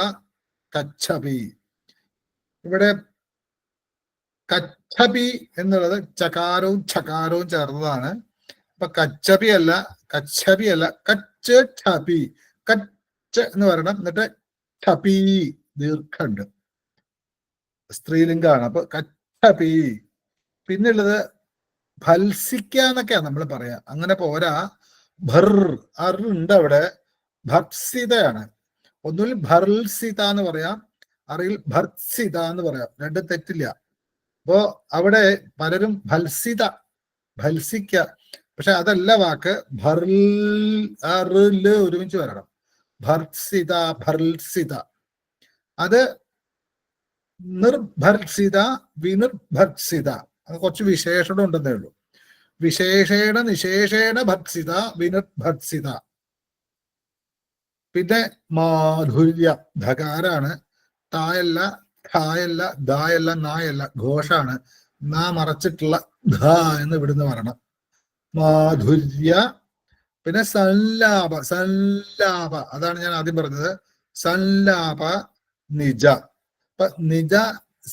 കച്ഛപി. ഇവിടെ കച്ഛപി എന്നുള്ളത് ചകാരവും ഛകാരവും ചേർന്നതാണ്. അപ്പൊ കച്ഛപി അല്ല കച്ഛപി. കച്ച് എന്ന് പറയണം. എന്നിട്ട് ഛപി ദീർഘണ്ട്, സ്ത്രീലിംഗാണ്. അപ്പൊ കച്ഛപി. പിന്നുള്ളത് ഭത്സിക്കാന്നൊക്കെയാ നമ്മൾ പറയാ. അങ്ങനെ പോരാ. ഉണ്ട് അവിടെ. ഭത്സിതയാണ്. ഒന്നുകിൽ ഭർസിത എന്ന് പറയാം, അറിയിൽ ഭർസിത എന്ന് പറയാം. രണ്ടും തെറ്റില്ല. അപ്പോ അവിടെ പലരും ഭത്സിക്ക, പക്ഷെ അതല്ല വാക്ക്. ഒരുമിച്ച് വരണം. ഭർസിത. അത് നിർഭർസിത, വിനിർഭർസിത. അത് കുറച്ച് വിശേഷണം ഉണ്ടെന്നേ ഉള്ളൂ. വിശേഷേണ നിശേഷേണ ഭർസിത, വിനിർഭർസിത. പിന്നെ മാധുര്യ ധകാരാണ്. തായല്ല, ഖായല്ല, ദായല്ല, നായല്ല, ഘോഷാണ്. നാ മറച്ചിട്ടുള്ള ധ എന്ന് ഇവിടുന്ന് വരണം. മാധുര്യ. പിന്നെ സല്ലാപ. അതാണ് ഞാൻ ആദ്യം പറഞ്ഞത്. സല്ലാപ നിജ. അപ്പൊ നിജ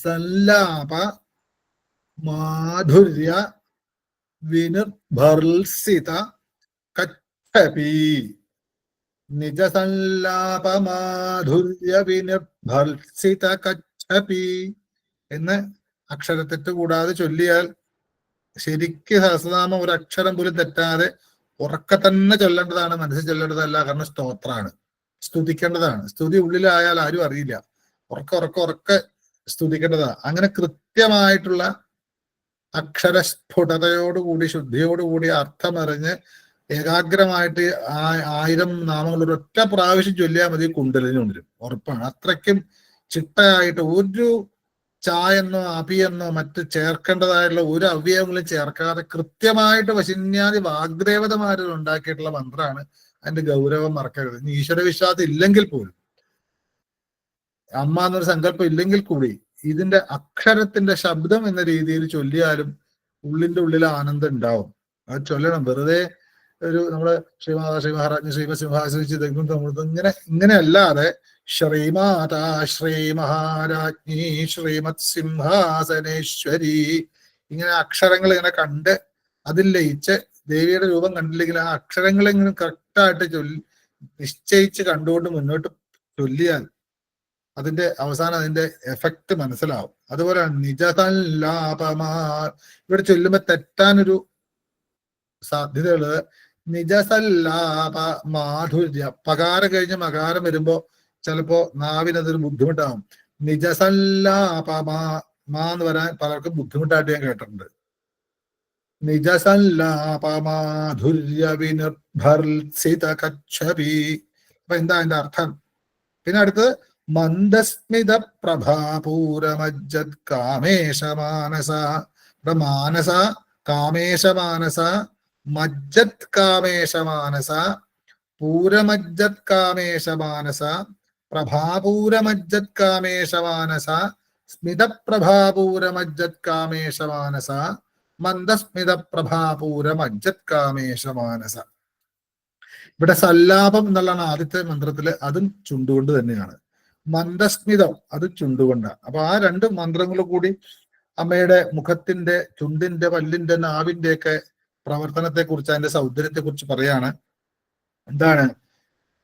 സല്ലാപ മാധുര്യ വിനിർഭർസിത കച്ഛപി. നിജ സല്ലാപ മാധുര്യ വിനിർഭർസിത കച്ഛപി എന്ന് അക്ഷരത്തെറ്റ് കൂടാതെ ചൊല്ലിയാൽ ശരിക്ക് സഹസ്രനാമം ഒരു അക്ഷരം പോലും തെറ്റാതെ ഉറക്കെ തന്നെ ചൊല്ലേണ്ടതാണ്, മനസ്സിൽ ചൊല്ലേണ്ടതല്ല. കാരണം സ്തോത്രാണ്, സ്തുതിക്കേണ്ടതാണ്. സ്തുതി ഉള്ളിലായാൽ ആരും അറിയില്ല. ഉറക്കെ സ്തുതിക്കേണ്ടതാ. അങ്ങനെ കൃത്യമായിട്ടുള്ള അക്ഷരസ്ഫുടതയോടുകൂടി ശുദ്ധിയോടുകൂടി അർത്ഥമറിഞ്ഞ് ഏകാഗ്രമായിട്ട് 1000 നാമങ്ങൾ ഒരൊറ്റ പ്രാവശ്യം ചൊല്ലിയാൽ മതി, കുണ്ടലിനി ഉണരും, ഉറപ്പാണ്. അത്രയ്ക്കും ചിട്ടയായിട്ട് ഒരു ചായെന്നോ അപിയെന്നോ മറ്റ് ചേർക്കേണ്ടതായിട്ടുള്ള ഒരു അവയവങ്ങളും ചേർക്കാതെ കൃത്യമായിട്ട് വശിന്യാദി വാഗ്ദേവതമാരിൽ ഉണ്ടാക്കിയിട്ടുള്ള മന്ത്രമാണ്. അതിന്റെ ഗൗരവം മറക്കരുത്. ഇനി ഈശ്വര വിശ്വാസം ഇല്ലെങ്കിൽ പോലും, അമ്മ എന്നൊരു സങ്കല്പം ഇല്ലെങ്കിൽ കൂടി, ഇതിന്റെ അക്ഷരത്തിന്റെ ശബ്ദം എന്ന രീതിയിൽ ചൊല്ലിയാലും ഉള്ളിന്റെ ഉള്ളിൽ ആനന്ദം ഉണ്ടാവും. അത് ചൊല്ലണം. വെറുതെ ഒരു നമ്മള് ശ്രീമഹാരാജ്ഞി ശ്രീമസിംഹാസനിച്ച് ഇങ്ങനെ അല്ലാതെ ശ്രീമാതാ ശ്രീ മഹാരാജ്ഞി ശ്രീമത് സിംഹാസനേശ്വരി ഇങ്ങനെ അക്ഷരങ്ങൾ ഇങ്ങനെ കണ്ട് അതിൽ ലയിച്ച് ദേവിയുടെ രൂപം കണ്ടില്ലെങ്കിൽ ആ അക്ഷരങ്ങൾ ഇങ്ങനെ കറക്റ്റായിട്ട് നിശ്ചയിച്ച് കണ്ടുകൊണ്ട് മുന്നോട്ട് ചൊല്ലിയാൽ അതിന്റെ അവസാനം അതിന്റെ എഫക്റ്റ് മനസ്സിലാവും. അതുപോലെ നിജസല്ലാപമാ, ഇവിടെ ചൊല്ലുമ്പോ തെറ്റാനൊരു സാധ്യതയുള്ളത് നിജസല്ലാപ മാധുര്യ. പകാരം കഴിഞ്ഞ് മകാരം വരുമ്പോ ചിലപ്പോ നാവിനതൊരു ബുദ്ധിമുട്ടാവും. നിജസല്ലാപമാ എന്ന് വരാൻ പലർക്കും ബുദ്ധിമുട്ടായിട്ട് ഞാൻ കേട്ടിട്ടുണ്ട്. നിജസല്ലാപമാധുര്യ വിനിർഭർസിത കച്ഛപി. അപ്പൊ എന്താ അതിന്റെ അർത്ഥം? പിന്നെ അടുത്ത് മന്ദസ്മിത പ്രഭാപൂരമജ്ജത് കാമേശമാനസ. മാനസ കാമേശമാനസ, മജ്ജത് കാമേശമാനസ, പൂരമജ്ജത് കാമേശമാനസ, പ്രഭാപൂരമജ്ജത് കാമേശമാനസ, സ്മിത പ്രഭാപൂരമജ്ജത് കാമേശമാനസ, മന്ദസ്മിത പ്രഭാപൂരമജ്ജത് കാമേശമാനസ. ഇവിടെ സല്ലാപം എന്നുള്ളതാണ് ആദ്യത്തെ മന്ത്രത്തില്. അതും ചുണ്ടുകൊണ്ട് തന്നെയാണ്. മന്ദസ്മിതം അത് ചുണ്ടുകൊണ്ടാണ്. അപ്പൊ ആ രണ്ട് മന്ത്രങ്ങൾ കൂടി അമ്മയുടെ മുഖത്തിന്റെ, ചുണ്ടിന്റെ, പല്ലിന്റെ, നാവിന്റെ ഒക്കെ പ്രവർത്തനത്തെ കുറിച്ച്, അതിന്റെ സൗന്ദര്യത്തെ കുറിച്ച് പറയാണ്. എന്താണ്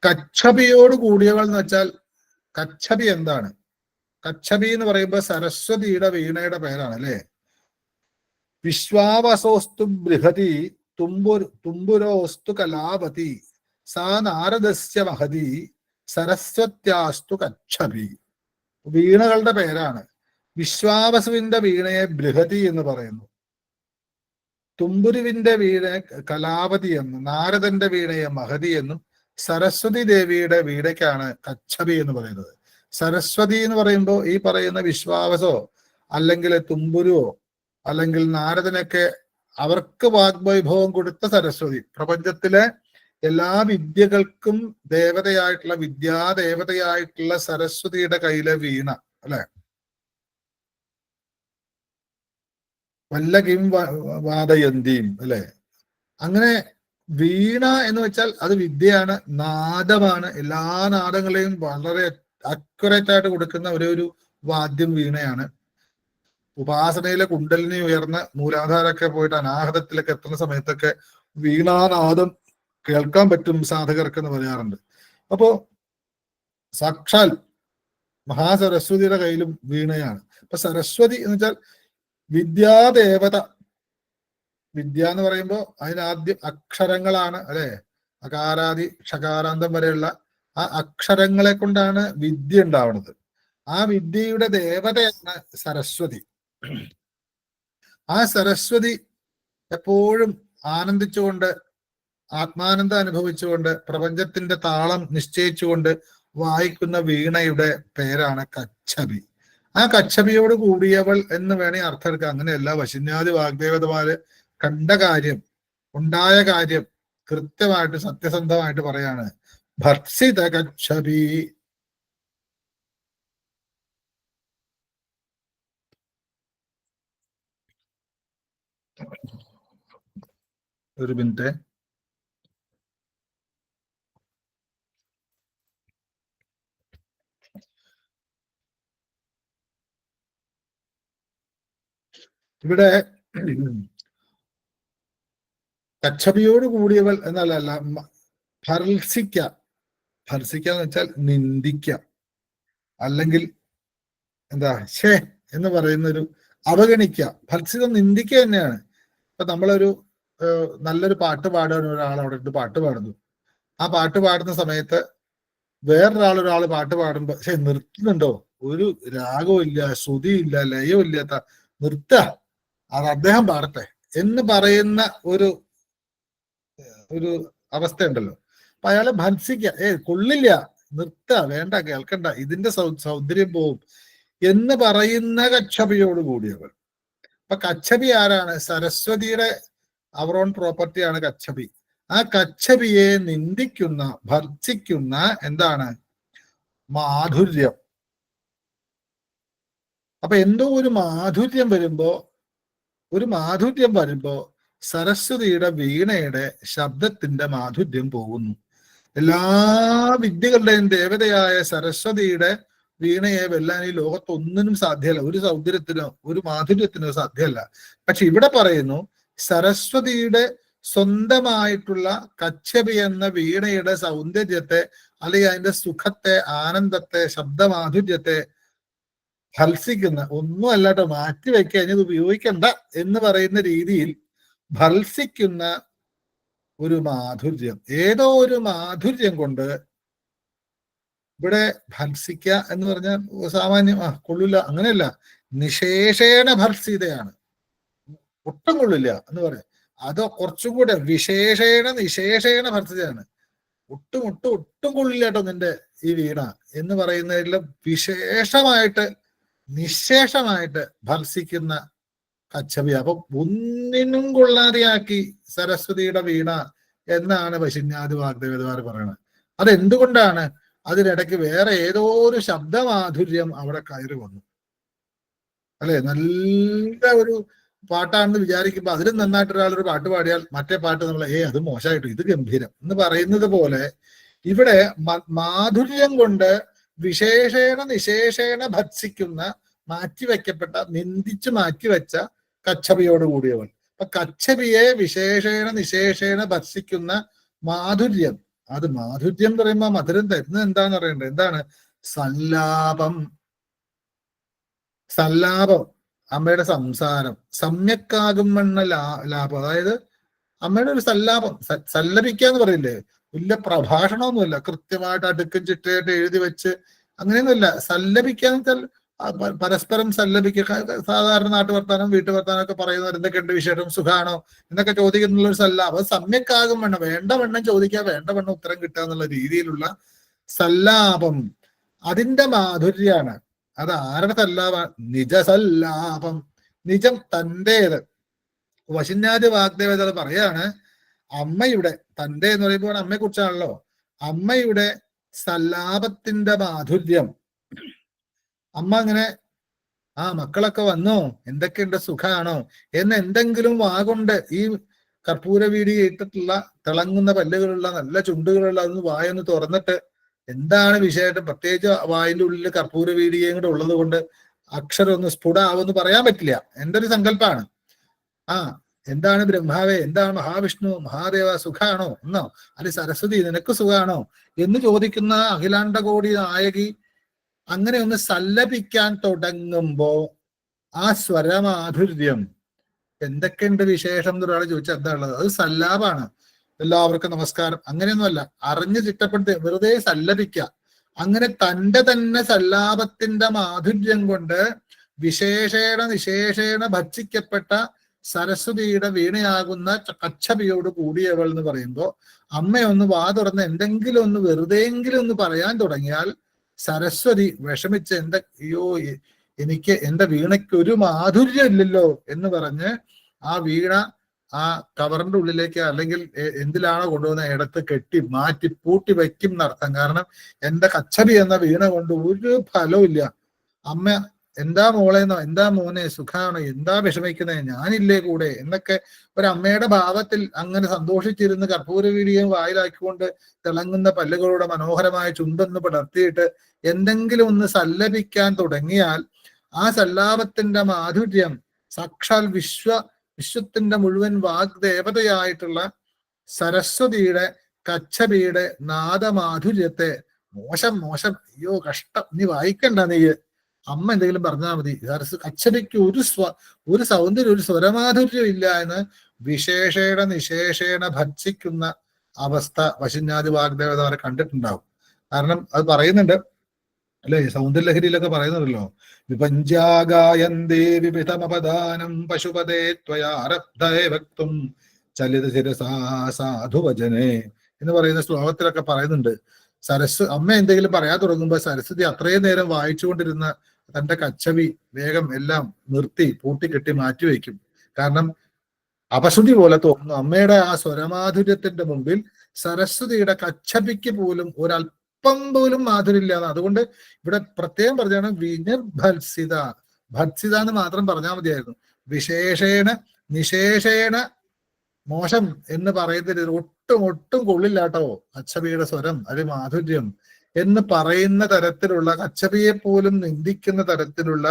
കച്ഛപിയോട് കൂടിയവൾ എന്ന് വെച്ചാൽ? കച്ഛപി എന്താണ്? കച്ഛപി എന്ന് പറയുമ്പോ സരസ്വതിയുടെ വീണയുടെ പേരാണ് അല്ലെ. വിശ്വാവസോസ്തു ബൃഹതി തുമ്പുരോസ്തു കലാപതി സാ നാരദസ്യ മഹതി സരസ്വത്യാസ്തു കച്ഛപി. വീണകളുടെ പേരാണ്. വിശ്വാവസുവിന്റെ വീണയെ ബൃഹതി എന്ന് പറയുന്നു, തുമ്പുരുവിന്റെ വീണയെ കലാപതി എന്നും, നാരദന്റെ വീണയെ മഹതി എന്നും, സരസ്വതി ദേവിയുടെ വീണയ്ക്കാണ് കച്ഛപി എന്ന് പറയുന്നത്. സരസ്വതി എന്ന് പറയുമ്പോൾ ഈ പറയുന്ന വിശ്വാവസോ അല്ലെങ്കിൽ തുമ്പുരുവോ അല്ലെങ്കിൽ നാരദനൊക്കെ അവർക്ക് വാഗ്വൈഭവം കൊടുത്ത സരസ്വതി. പ്രപഞ്ചത്തിലെ എല്ലാ വിദ്യകൾക്കും ദേവതയായിട്ടുള്ള, വിദ്യാദേവതയായിട്ടുള്ള സരസ്വതിയുടെ കയ്യിലെ വീണ അല്ലെ. വല്ലകിം വാദയന്തിയും അല്ലെ. അങ്ങനെ വീണ എന്ന് വെച്ചാൽ അത് വിദ്യയാണ്, നാദമാണ്. എല്ലാ നാദങ്ങളെയും വളരെ അക്യുറേറ്റ് ആയിട്ട് കൊടുക്കുന്ന ഒരു വാദ്യം വീണയാണ്. ഉപാസനയിലെ കുണ്ടലിനി ഉയർന്ന് മൂലാധാരമൊക്കെ പോയിട്ട് അനാഹതത്തിലൊക്കെ എത്തുന്ന സമയത്തൊക്കെ വീണാനാദം കേൾക്കാൻ പറ്റും സാധകർക്ക് എന്ന് പറയാറുണ്ട്. അപ്പോ സാക്ഷാൽ മഹാസരസ്വതിയുടെ കയ്യിലും വീണയാണ്. അപ്പൊ സരസ്വതി എന്ന് വെച്ചാൽ വിദ്യാദേവത. വിദ്യ എന്ന് പറയുമ്പോൾ അതിനാദ്യം അക്ഷരങ്ങളാണ് അല്ലെ. അകാരാദി ഷകാരാന്തം വരെയുള്ള ആ അക്ഷരങ്ങളെ കൊണ്ടാണ് വിദ്യ ഉണ്ടാവുന്നത്. ആ വിദ്യയുടെ ദേവതയാണ് സരസ്വതി. ആ സരസ്വതി എപ്പോഴും ആനന്ദിച്ചുകൊണ്ട്, ആത്മാനന്ദം അനുഭവിച്ചുകൊണ്ട്, പ്രപഞ്ചത്തിന്റെ താളം നിശ്ചയിച്ചുകൊണ്ട് വായിക്കുന്ന വീണയുടെ പേരാണ് കച്ഛപി. ആ കച്ഛപിയോട് കൂടിയവൾ എന്ന് വേണേ അർത്ഥം എടുക്കാം. അങ്ങനെയല്ല, വശിന്യാദി വാഗ്ദേവതമാര് കണ്ട കാര്യം, ഉണ്ടായ കാര്യം കൃത്യമായിട്ട് സത്യസന്ധമായിട്ട് പറയാണ്. ഭർസിത കച്ഛപി. ഒരു മിനിറ്റ്. ഇവിടെ കച്ഛപിയോട് കൂടിയവൾ എന്നല്ല, ഭർസിക്ക. ഭർസിക്ക എന്ന് വെച്ചാൽ നിന്ദിക്ക, അല്ലെങ്കിൽ എന്താ ഷേ എന്ന് പറയുന്നൊരു അവഗണിക്ക. ഭർസിതം നിന്ദിക്ക തന്നെയാണ്. ഇപ്പൊ നമ്മളൊരു നല്ലൊരു പാട്ട് പാടാൻ ഒരാൾ അവിടെ ഇട്ട് പാട്ട് പാടുന്നു. ആ പാട്ട് പാടുന്ന സമയത്ത് ഒരാള് പാട്ട് പാടുമ്പോ പക്ഷെ നിർത്തുന്നുണ്ടോ? ഒരു രാഗവും ഇല്ല, ശ്രുതിയില്ല, ലയവും ഇല്ലാത്ത നിർത്ത, അത് അദ്ദേഹം പാടട്ടെ എന്ന് പറയുന്ന ഒരു ഒരു അവസ്ഥ ഉണ്ടല്ലോ. അപ്പൊ അയാളെ ഭത്സിക്ക, കൊള്ളില്ല, നിർത്ത, വേണ്ട, കേൾക്കണ്ട, ഇതിന്റെ സൗന്ദര്യം പോവും എന്ന് പറയുന്ന കച്ചപിയോട് കൂടിയവർ. അപ്പൊ കച്ചപി ആരാണ്? സരസ്വതിയുടെ അവർ ഓൺ പ്രോപ്പർട്ടിയാണ് കച്ചപി. ആ കച്ചപിയെ നിന്ദിക്കുന്ന, ഭർജിക്കുന്ന എന്താണ്? മാധുര്യം. അപ്പൊ എന്തോ ഒരു മാധുര്യം വരുമ്പോ സരസ്വതിയുടെ വീണയുടെ ശബ്ദത്തിന്റെ മാധുര്യം പോകുന്നു. എല്ലാ വിദ്യകളുടെയും ദേവതയായ സരസ്വതിയുടെ വീണയെ വെല്ലാൻ ഈ ലോകത്തൊന്നിനും സാധ്യമല്ല. ഒരു സൗന്ദര്യത്തിനോ ഒരു മാധുര്യത്തിനോ സാധ്യമല്ല. പക്ഷെ ഇവിടെ പറയുന്നു സരസ്വതിയുടെ സ്വന്തമായിട്ടുള്ള കച്ചപി എന്ന വീണയുടെ സൗന്ദര്യത്തെ, അല്ലെങ്കിൽ അതിന്റെ സുഖത്തെ, ആനന്ദത്തെ, ശബ്ദമാധുര്യത്തെ ഭത്സിക്കുന്ന, ഒന്നും അല്ലാട്ടോ, മാറ്റിവെക്കുക, ഇത് ഉപയോഗിക്കണ്ട എന്ന് പറയുന്ന രീതിയിൽ ഭത്സിക്കുന്ന ഒരു മാധുര്യം. ഏതോ ഒരു മാധുര്യം കൊണ്ട് ഇവിടെ ഭത്സിക്കുക എന്ന് പറഞ്ഞാൽ സാമാന്യം കൊള്ളില്ല, അങ്ങനെയല്ല, നിശേഷേണ ഭത്സിതയാണ്, ഒട്ടും കൊള്ളില്ല എന്ന് പറയാം. അതോ കുറച്ചും കൂടെ വിശേഷേണ നിശേഷേണ ഭത്സിതയാണ്. ഒട്ടും കൊള്ളില്ല കേട്ടോ നിന്റെ ഈ വീണ എന്ന് പറയുന്നതിൽ വിശേഷമായിട്ട് നിശേഷമായിട്ട് ഭത്സിക്കുന്ന കച്ചപി. അപ്പൊ ഒന്നിനും കൊള്ളാതെയാക്കി സരസ്വതിയുടെ വീണ എന്നാണ് വശിന്യാദി വാഗ്ദേവതമാർ പറയുന്നത്. അതെന്തുകൊണ്ടാണ്? അതിനിടയ്ക്ക് വേറെ ഏതോ ഒരു ശബ്ദമാധുര്യം അവിടെ കയറി വന്നു, അല്ലെ? നല്ല ഒരു പാട്ടാണെന്ന് വിചാരിക്കുമ്പോ അതിലും നന്നായിട്ട് ഒരാളൊരു പാട്ട് പാടിയാൽ മറ്റേ പാട്ട് നമ്മൾ അത് മോശമായിട്ടു, ഇത് ഗംഭീരം എന്ന് പറയുന്നത് പോലെ ഇവിടെ മാധുര്യം കൊണ്ട് വിശേഷേണ നിശേഷേണ ഭത്സിക്കുന്ന, മാറ്റിവെക്കപ്പെട്ട, നിന്ദിച്ച് മാറ്റിവെച്ച കച്ചപിയോട് കൂടിയവൻ. അപ്പൊ കച്ചപിയെ വിശേഷേണ നിശേഷേണ ഭത്സിക്കുന്ന മാധുര്യം, അത് മാധുര്യം എന്ന് പറയുമ്പോ മധുരം തരുന്നത് എന്താന്ന് പറയണ്ടത്? എന്താണ്? സല്ലാപം. അമ്മയുടെ സംസാരം സമ്യക്കാകും വണ്ണ ലാഭം. അതായത് അമ്മയുടെ ഒരു സല്ലാപം, സല്ലപിക്കാന്ന് പറയില്ലേ, വലിയ പ്രഭാഷണമൊന്നുമില്ല, കൃത്യമായിട്ട് അടുക്കും ചിട്ടയായിട്ട് എഴുതി വെച്ച് അങ്ങനെയൊന്നുമില്ല. സല്ലപിക്കാന്ന് വെച്ചാൽ പരസ്പരം സല്ലപിക്കുക. സാധാരണ നാട്ടുവർത്താനം, വീട്ടുവർത്താനം ഒക്കെ പറയുന്നവർ എന്തൊക്കെയുണ്ട് വിശേഷം, സുഖാണോ എന്നൊക്കെ ചോദിക്കുന്നുള്ള ഒരു സല്ലാപം. അത് സമ്യക്കാകും വണ്ണം, വേണ്ട വണ്ണം ചോദിക്കുക, വേണ്ട വണ്ണം ഉത്തരം കിട്ടുക എന്നുള്ള രീതിയിലുള്ള സല്ലാപം, അതിന്റെ മാധുര്യാണ്. അത് ആരുടെ സല്ലാപ? നിജസല്ലാപം, നിജം, തൻ്റേത്. വശിന്യാദി വാഗ്ദേവത പറയാണ്, അമ്മയുടെ, തൻ്റെ എന്ന് പറയുമ്പോൾ അമ്മയെ കുറിച്ചാണല്ലോ, അമ്മയുടെ സല്ലാപത്തിന്റെ മാധുര്യം. അമ്മ അങ്ങനെ മക്കളൊക്കെ വന്നോ, എന്തൊക്കെയുണ്ട്, സുഖാണോ എന്ന് എന്തെങ്കിലും വാഗൊണ്ട്, ഈ കർപ്പൂര വീടി ഇട്ടിട്ടുള്ള തിളങ്ങുന്ന പല്ലുകളുള്ള നല്ല ചുണ്ടുകളുള്ള അതൊന്ന് വായൊന്ന് തുറന്നിട്ട് എന്താണ് വിഷയമായിട്ട്, പ്രത്യേകിച്ച് വായിന്റെ ഉള്ളിൽ കർപ്പൂര വീടിയും കൂടെ ഉള്ളത് കൊണ്ട് അക്ഷരം ഒന്ന് സ്ഫുടാവെന്ന് പറയാൻ പറ്റില്ല. എൻ്റെ ഒരു സങ്കല്പമാണ്. എന്താണ് ബ്രഹ്മാവേ, എന്താണ് മഹാവിഷ്ണു, മഹാദേവ, സുഖാണോ എന്നോ, അല്ലെ സരസ്വതി നിനക്ക് സുഖാണോ എന്ന് ചോദിക്കുന്ന അഖിലാണ്ടകോടി നായകി അങ്ങനെ ഒന്ന് സല്ലപിക്കാൻ തുടങ്ങുമ്പോ ആ സ്വരമാധുര്യം, എന്തൊക്കെയുണ്ട് വിശേഷം എന്നൊരാൾ ചോദിച്ചാൽ എന്താ ഉള്ളത്? അത് സല്ലാപാണ്. എല്ലാവർക്കും നമസ്കാരം, അങ്ങനെയൊന്നുമല്ല, അറിഞ്ഞു ചിട്ടപ്പെടുത്തി വെറുതെ സല്ലപിക്കുക. അങ്ങനെ തന്റെ തന്നെ സല്ലാപത്തിന്റെ മാധുര്യം കൊണ്ട് വിശേഷേണ നിശേഷേണ ഭക്ഷിക്കപ്പെട്ട സരസ്വതിയുടെ വീണയാകുന്ന കച്ചപിയോട് കൂടിയവൾ എന്ന് പറയുമ്പോൾ അമ്മയൊന്ന് വാ തുറന്ന് എന്തെങ്കിലും ഒന്ന് വെറുതെയെങ്കിലും ഒന്ന് പറയാൻ തുടങ്ങിയാൽ സരസ്വതി വിഷമിച്ച് അയ്യോ എനിക്ക് എന്റെ വീണയ്ക്ക് ഒരു മാധുര്യം ഇല്ലല്ലോ എന്ന് പറഞ്ഞ് ആ വീണ ആ കവറിന്റെ ഉള്ളിലേക്ക് അല്ലെങ്കിൽ എന്തിലാണോ കൊണ്ടുവന്ന ഇടത്ത് കെട്ടി മാറ്റി പൂട്ടി വെക്കും എന്നർത്ഥം. കാരണം എന്റെ കച്ചപി എന്ന വീണ കൊണ്ട് ഒരു ഫലവും ഇല്ല. അമ്മ എന്താ മോളെന്നോ, എന്താ മോനെ, സുഖാണോ, എന്താ വിഷമിക്കുന്നേ, ഞാനില്ലേ കൂടെ എന്നൊക്കെ ഒരമ്മയുടെ ഭാവത്തിൽ അങ്ങനെ സന്തോഷിച്ചിരുന്ന് കർപ്പൂര വീടിയും വായിലാക്കിക്കൊണ്ട് തിളങ്ങുന്ന പല്ലുകളുടെ മനോഹരമായ ചുണ്ടൊന്ന് പടർത്തിയിട്ട് എന്തെങ്കിലും ഒന്ന് സല്ലപിക്കാൻ തുടങ്ങിയാൽ ആ സല്ലാപത്തിന്റെ മാധുര്യം സാക്ഷാൽ വിശ്വത്തിന്റെ മുഴുവൻ വാഗ്ദേവതയായിട്ടുള്ള സരസ്വതിയുടെ കച്ചപിയുടെ നാദമാധുര്യത്തെ മോശം, അയ്യോ കഷ്ടം, നീ വായിക്കണ്ട, നീ അമ്മ എന്തെങ്കിലും പറഞ്ഞാൽ മതി, കച്ചപിക്ക് ഒരു സൗന്ദര്യം, ഒരു സ്വരമാധുര്യം ഇല്ല എന്ന് വിശേഷേണ നിശേഷേണ ഭർജിക്കുന്ന അവസ്ഥ വശിന്യാദി വാഗ്ദേവതവരെ കണ്ടിട്ടുണ്ടാവും. കാരണം അത് പറയുന്നുണ്ട് അല്ലെ, സൗന്ദര്യലഹരിയിലൊക്കെ പറയുന്നുണ്ടല്ലോ, വിപഞ്ചാഗായന്തേ വിവിധമപദാനം പശുപതേ ത്വയാരബ്ധേ ഭക്തും ചലിത ശിരസാ സാധുവചനേ എന്ന് പറയുന്ന ശ്ലോകത്തിലൊക്കെ പറയുന്നുണ്ട്. അമ്മ എന്തെങ്കിലും പറയാൻ തുടങ്ങുമ്പോ സരസ്വതി അത്രയും നേരം വായിച്ചുകൊണ്ടിരുന്ന തന്റെ കച്ചവി വേഗം എല്ലാം നിർത്തി പൂട്ടിക്കെട്ടി മാറ്റിവെക്കും. കാരണം അപശ്രുതി പോലെ തോന്നുന്നു. അമ്മയുടെ ആ സ്വരമാധുര്യത്തിന്റെ മുമ്പിൽ സരസ്വതിയുടെ കച്ചപിക്ക് പോലും ഒരല്പം പോലും മാധുര്യമില്ലാന്ന്. അതുകൊണ്ട് ഇവിടെ പ്രത്യേകം പറഞ്ഞാണ് വിനിർഭത്സിത. ഭത്സിത എന്ന് മാത്രം പറഞ്ഞാൽ മതിയായിരുന്നു. വിശേഷേണ നിശേഷേണ മോശം എന്ന് പറയുന്നതിൽ ഒട്ടും കൊള്ളില്ലാട്ടോ കച്ചപിയുടെ സ്വരം, അത് മാധുര്യം എന്ന് പറയുന്ന തരത്തിലുള്ള, കച്ചപിയെ പോലും നിന്ദിക്കുന്ന തരത്തിലുള്ള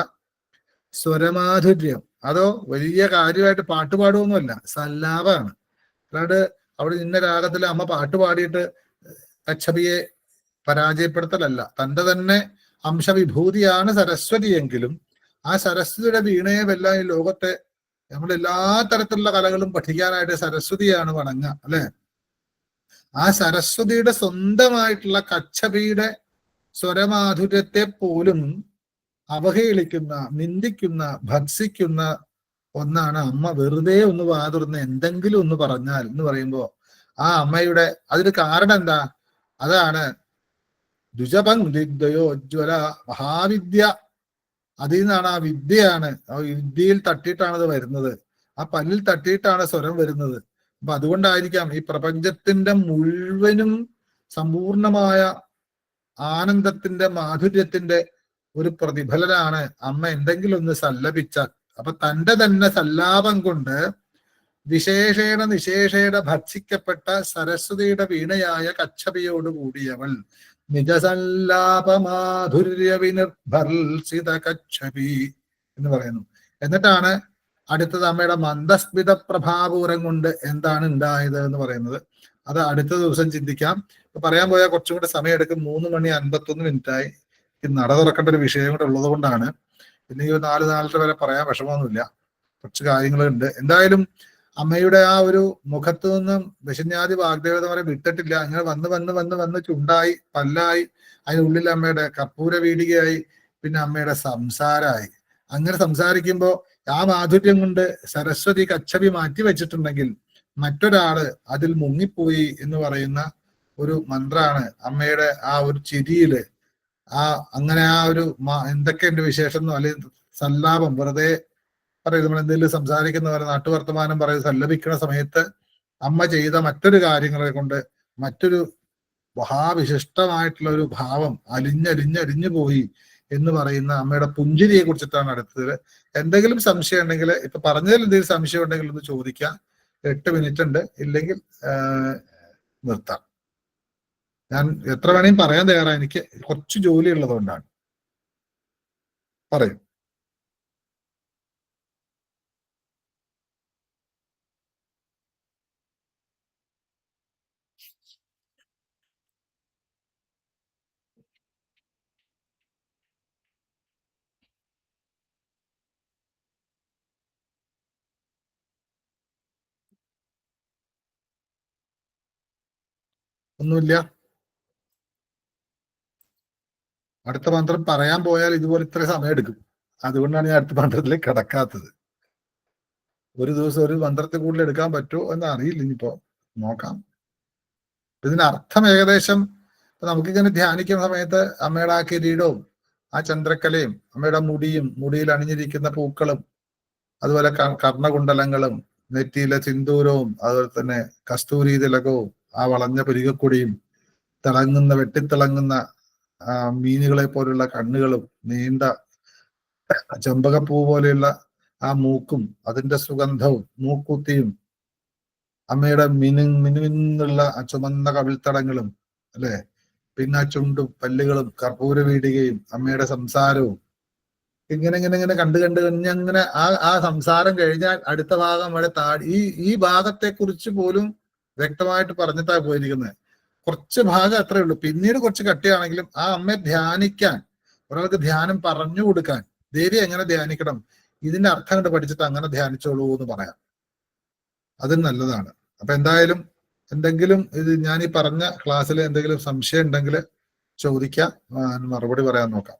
സ്വരമാധുര്യം. അതോ വലിയ കാര്യമായിട്ട് പാട്ടുപാടുമൊന്നുമല്ല, സല്ലാപമാണ്. അല്ലാണ്ട് അവിടെ ഇന്ന രാഗത്തിൽ അമ്മ പാട്ട് പാടിയിട്ട് കച്ചപിയെ പരാജയപ്പെടുത്തലല്ല. തന്റെ തന്നെ അംശവിഭൂതിയാണ് സരസ്വതി എങ്കിലും ആ സരസ്വതിയുടെ വീണയെ വെല്ലാം ഈ ലോകത്തെ നമ്മൾ എല്ലാ തരത്തിലുള്ള കലകളും പഠിക്കാനായിട്ട് സരസ്വതിയാണ് വണങ്ങുക, അല്ലെ? ആ സരസ്വതിയുടെ സ്വന്തമായിട്ടുള്ള കച്ചപിയുടെ സ്വരമാധുര്യത്തെ പോലും അവഹേളിക്കുന്ന, നിന്ദിക്കുന്ന, ഭത്സിക്കുന്ന ഒന്നാണ് അമ്മ. വെറുതെ ഒന്ന് വാതുറന്ന് എന്തെങ്കിലും ഒന്ന് പറഞ്ഞാൽ എന്ന് പറയുമ്പോ ആ അമ്മയുടെ അതിന് കാരണം എന്താ? അതാണ് ദ്വിജപങ്ക്തിദ്വയോജ്വല മഹാവിദ്യ. അതിൽ നിന്നാണ്, ആ വിദ്യയാണ്, ആ വിദ്യയിൽ തട്ടിയിട്ടാണ് അത് വരുന്നത്. ആ പല്ലിൽ തട്ടിയിട്ടാണ് സ്വരം വരുന്നത്. അപ്പൊ അതുകൊണ്ടായിരിക്കാം ഈ പ്രപഞ്ചത്തിന്റെ മുഴുവനും സമ്പൂർണമായ ആനന്ദത്തിന്റെ മാധുര്യത്തിന്റെ ഒരു പ്രതിഫലനാണ് അമ്മ എന്തെങ്കിലും ഒന്ന് സല്ലപിച്ചാൽ. അപ്പൊ തന്റെ തന്നെ സല്ലാപം കൊണ്ട് വിശേഷേണ നിശേഷേണ ഭക്ഷിക്കപ്പെട്ട സരസ്വതിയുടെ വീണയായ കച്ചപിയോട് കൂടിയവൾ നിജസല്ലാപമാധുര്യ വിനിർഭർസിത കച്ചപി എന്ന് പറയുന്നു. എന്നിട്ടാണ് അടുത്തത് അമ്മയുടെ മന്ദസ്മിത പ്രഭാപൂരം കൊണ്ട് എന്താണ് ഉണ്ടായത് എന്ന് പറയുന്നത്. അത് അടുത്ത ദിവസം ചിന്തിക്കാം. പറയാൻ പോയാൽ കുറച്ചും കൂടെ സമയം എടുക്കും. 3:51 ഈ നട തുറക്കേണ്ട ഒരു വിഷയം കൂടെ ഉള്ളത് കൊണ്ടാണ്. ഇല്ലെങ്കിൽ 4 വരെ പറയാൻ വിഷമമൊന്നുമില്ല. കുറച്ച് കാര്യങ്ങളുണ്ട്. എന്തായാലും അമ്മയുടെ ആ ഒരു മുഖത്ത് നിന്നും ദശന്യാദി വാഗ്ദേവതമാരെ വിട്ടിട്ടില്ല. അങ്ങനെ വന്ന് ചുണ്ടായി, പല്ലായി, അതിനുള്ളിൽ അമ്മയുടെ കർപ്പൂര വീടികയായി, പിന്നെ അമ്മയുടെ സംസാരമായി. അങ്ങനെ സംസാരിക്കുമ്പോൾ ആ മാധുര്യം കൊണ്ട് സരസ്വതി കച്ചപി മാറ്റി വെച്ചിട്ടുണ്ടെങ്കിൽ മറ്റൊരാള് അതിൽ മുങ്ങിപ്പോയി എന്ന് പറയുന്ന ഒരു മന്ത്രാണ് അമ്മയുടെ ആ ഒരു ചിരിയില്. അങ്ങനെ ആ ഒരു എന്തൊക്കെ എന്റെ വിശേഷം എന്നോ അല്ലെങ്കിൽ സല്ലാപം വെറുതെ പറയും, നമ്മൾ എന്തെങ്കിലും സംസാരിക്കുന്നവരെ നാട്ടുവർത്തമാനം പറയും, സല്ലപിക്കുന്ന സമയത്ത് അമ്മ ചെയ്ത മറ്റൊരു കാര്യങ്ങളെ കൊണ്ട് മറ്റൊരു മഹാവിശിഷ്ടമായിട്ടുള്ള ഒരു ഭാവം അലിഞ്ഞു പോയി എന്ന് പറയുന്ന അമ്മയുടെ പുഞ്ചിരിയെ കുറിച്ചിട്ടാണ് അടുത്തത്. എന്തെങ്കിലും സംശയം ഉണ്ടെങ്കിൽ, ഇപ്പൊ പറഞ്ഞതിൽ എന്തെങ്കിലും സംശയം ഉണ്ടെങ്കിൽ ഒന്ന് ചോദിക്കാം. 8 മിനിറ്റ് ഉണ്ട്, ഇല്ലെങ്കിൽ നിർത്താം. ഞാൻ എത്ര വേണേലും പറയാൻ തയ്യാറാണ്. എനിക്ക് കുറച്ച് ജോലി ഉള്ളത് കൊണ്ടാണ്. പറയും. ഒന്നുമില്ല. അടുത്ത മന്ത്രം പറയാൻ പോയാൽ ഇതുപോലെ ഇത്ര സമയം എടുക്കും. അതുകൊണ്ടാണ് ഞാൻ അടുത്ത മന്ത്രത്തിലേക്ക് കടക്കാത്തത്. ഒരു ദിവസം ഒരു മന്ത്രത്തിൽ കൂടുതൽ എടുക്കാൻ പറ്റുമോ എന്ന് അറിയില്ല. ഇനിയിപ്പോ നോക്കാം. ഇതിന്റെ അർത്ഥം ഏകദേശം നമുക്കിങ്ങനെ ധ്യാനിക്കുന്ന സമയത്ത് അമ്മയുടെ ആ കിരീടവും ആ ചന്ദ്രക്കലയും അമ്മയുടെ മുടിയിൽ അണിഞ്ഞിരിക്കുന്ന പൂക്കളും അതുപോലെ കർണകുണ്ടലങ്ങളും നെറ്റിയിലെ സിന്ദൂരവും അതുപോലെ തന്നെ കസ്തൂരി തിലകവും ആ വളഞ്ഞ പുരികക്കൊടിയും വെട്ടിത്തിളങ്ങുന്ന മീനുകളെ പോലുള്ള കണ്ണുകളും നീണ്ട ചെമ്പകപ്പൂ പോലെയുള്ള ആ മൂക്കും അതിന്റെ സുഗന്ധവും മൂക്കുത്തിയും അമ്മയുടെ മിനുമിന്നുള്ള ആ ചുമന്ന കവിൾത്തടങ്ങളും, അല്ലെ? പിന്നെ ആ ചുണ്ടും പല്ലുകളും കർപ്പൂര വീടികയും അമ്മയുടെ സംസാരവും ഇങ്ങനെ കണ്ടങ്ങനെ ആ സംസാരം കഴിഞ്ഞാൽ അടുത്ത ഭാഗം വരെ ഈ ഭാഗത്തെ കുറിച്ച് പോലും വ്യക്തമായിട്ട് പറഞ്ഞിട്ടാണ് പോയിരിക്കുന്നത്. കുറച്ച് ഭാഗം അത്രേ ഉള്ളൂ. പിന്നീട് കുറച്ച് കട്ടിയാണെങ്കിലും ആ അമ്മയെ ധ്യാനിക്കാൻ, ഒരാൾക്ക് ധ്യാനം പറഞ്ഞു കൊടുക്കാൻ, ദേവി എങ്ങനെ ധ്യാനിക്കണം, ഇതിന്റെ അർത്ഥം കണ്ട് പഠിച്ചിട്ട് അങ്ങനെ ധ്യാനിച്ചോളൂ എന്ന് പറയാം. അത് നല്ലതാണ്. അപ്പൊ എന്തായാലും എന്തെങ്കിലും ഇത് ഞാൻ ഈ പറഞ്ഞ ക്ലാസ്സിൽ എന്തെങ്കിലും സംശയം ഉണ്ടെങ്കിൽ ചോദിക്കാം, മറുപടി പറയാൻ നോക്കാം.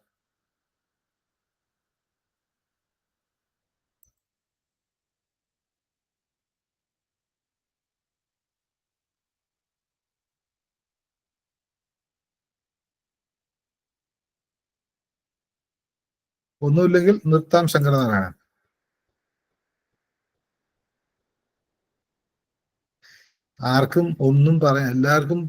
ഒന്നുമില്ലെങ്കിൽ നിർത്താം ശങ്കരനാരായണൻ. ആർക്കും ഒന്നും പറയാം, എല്ലാവർക്കും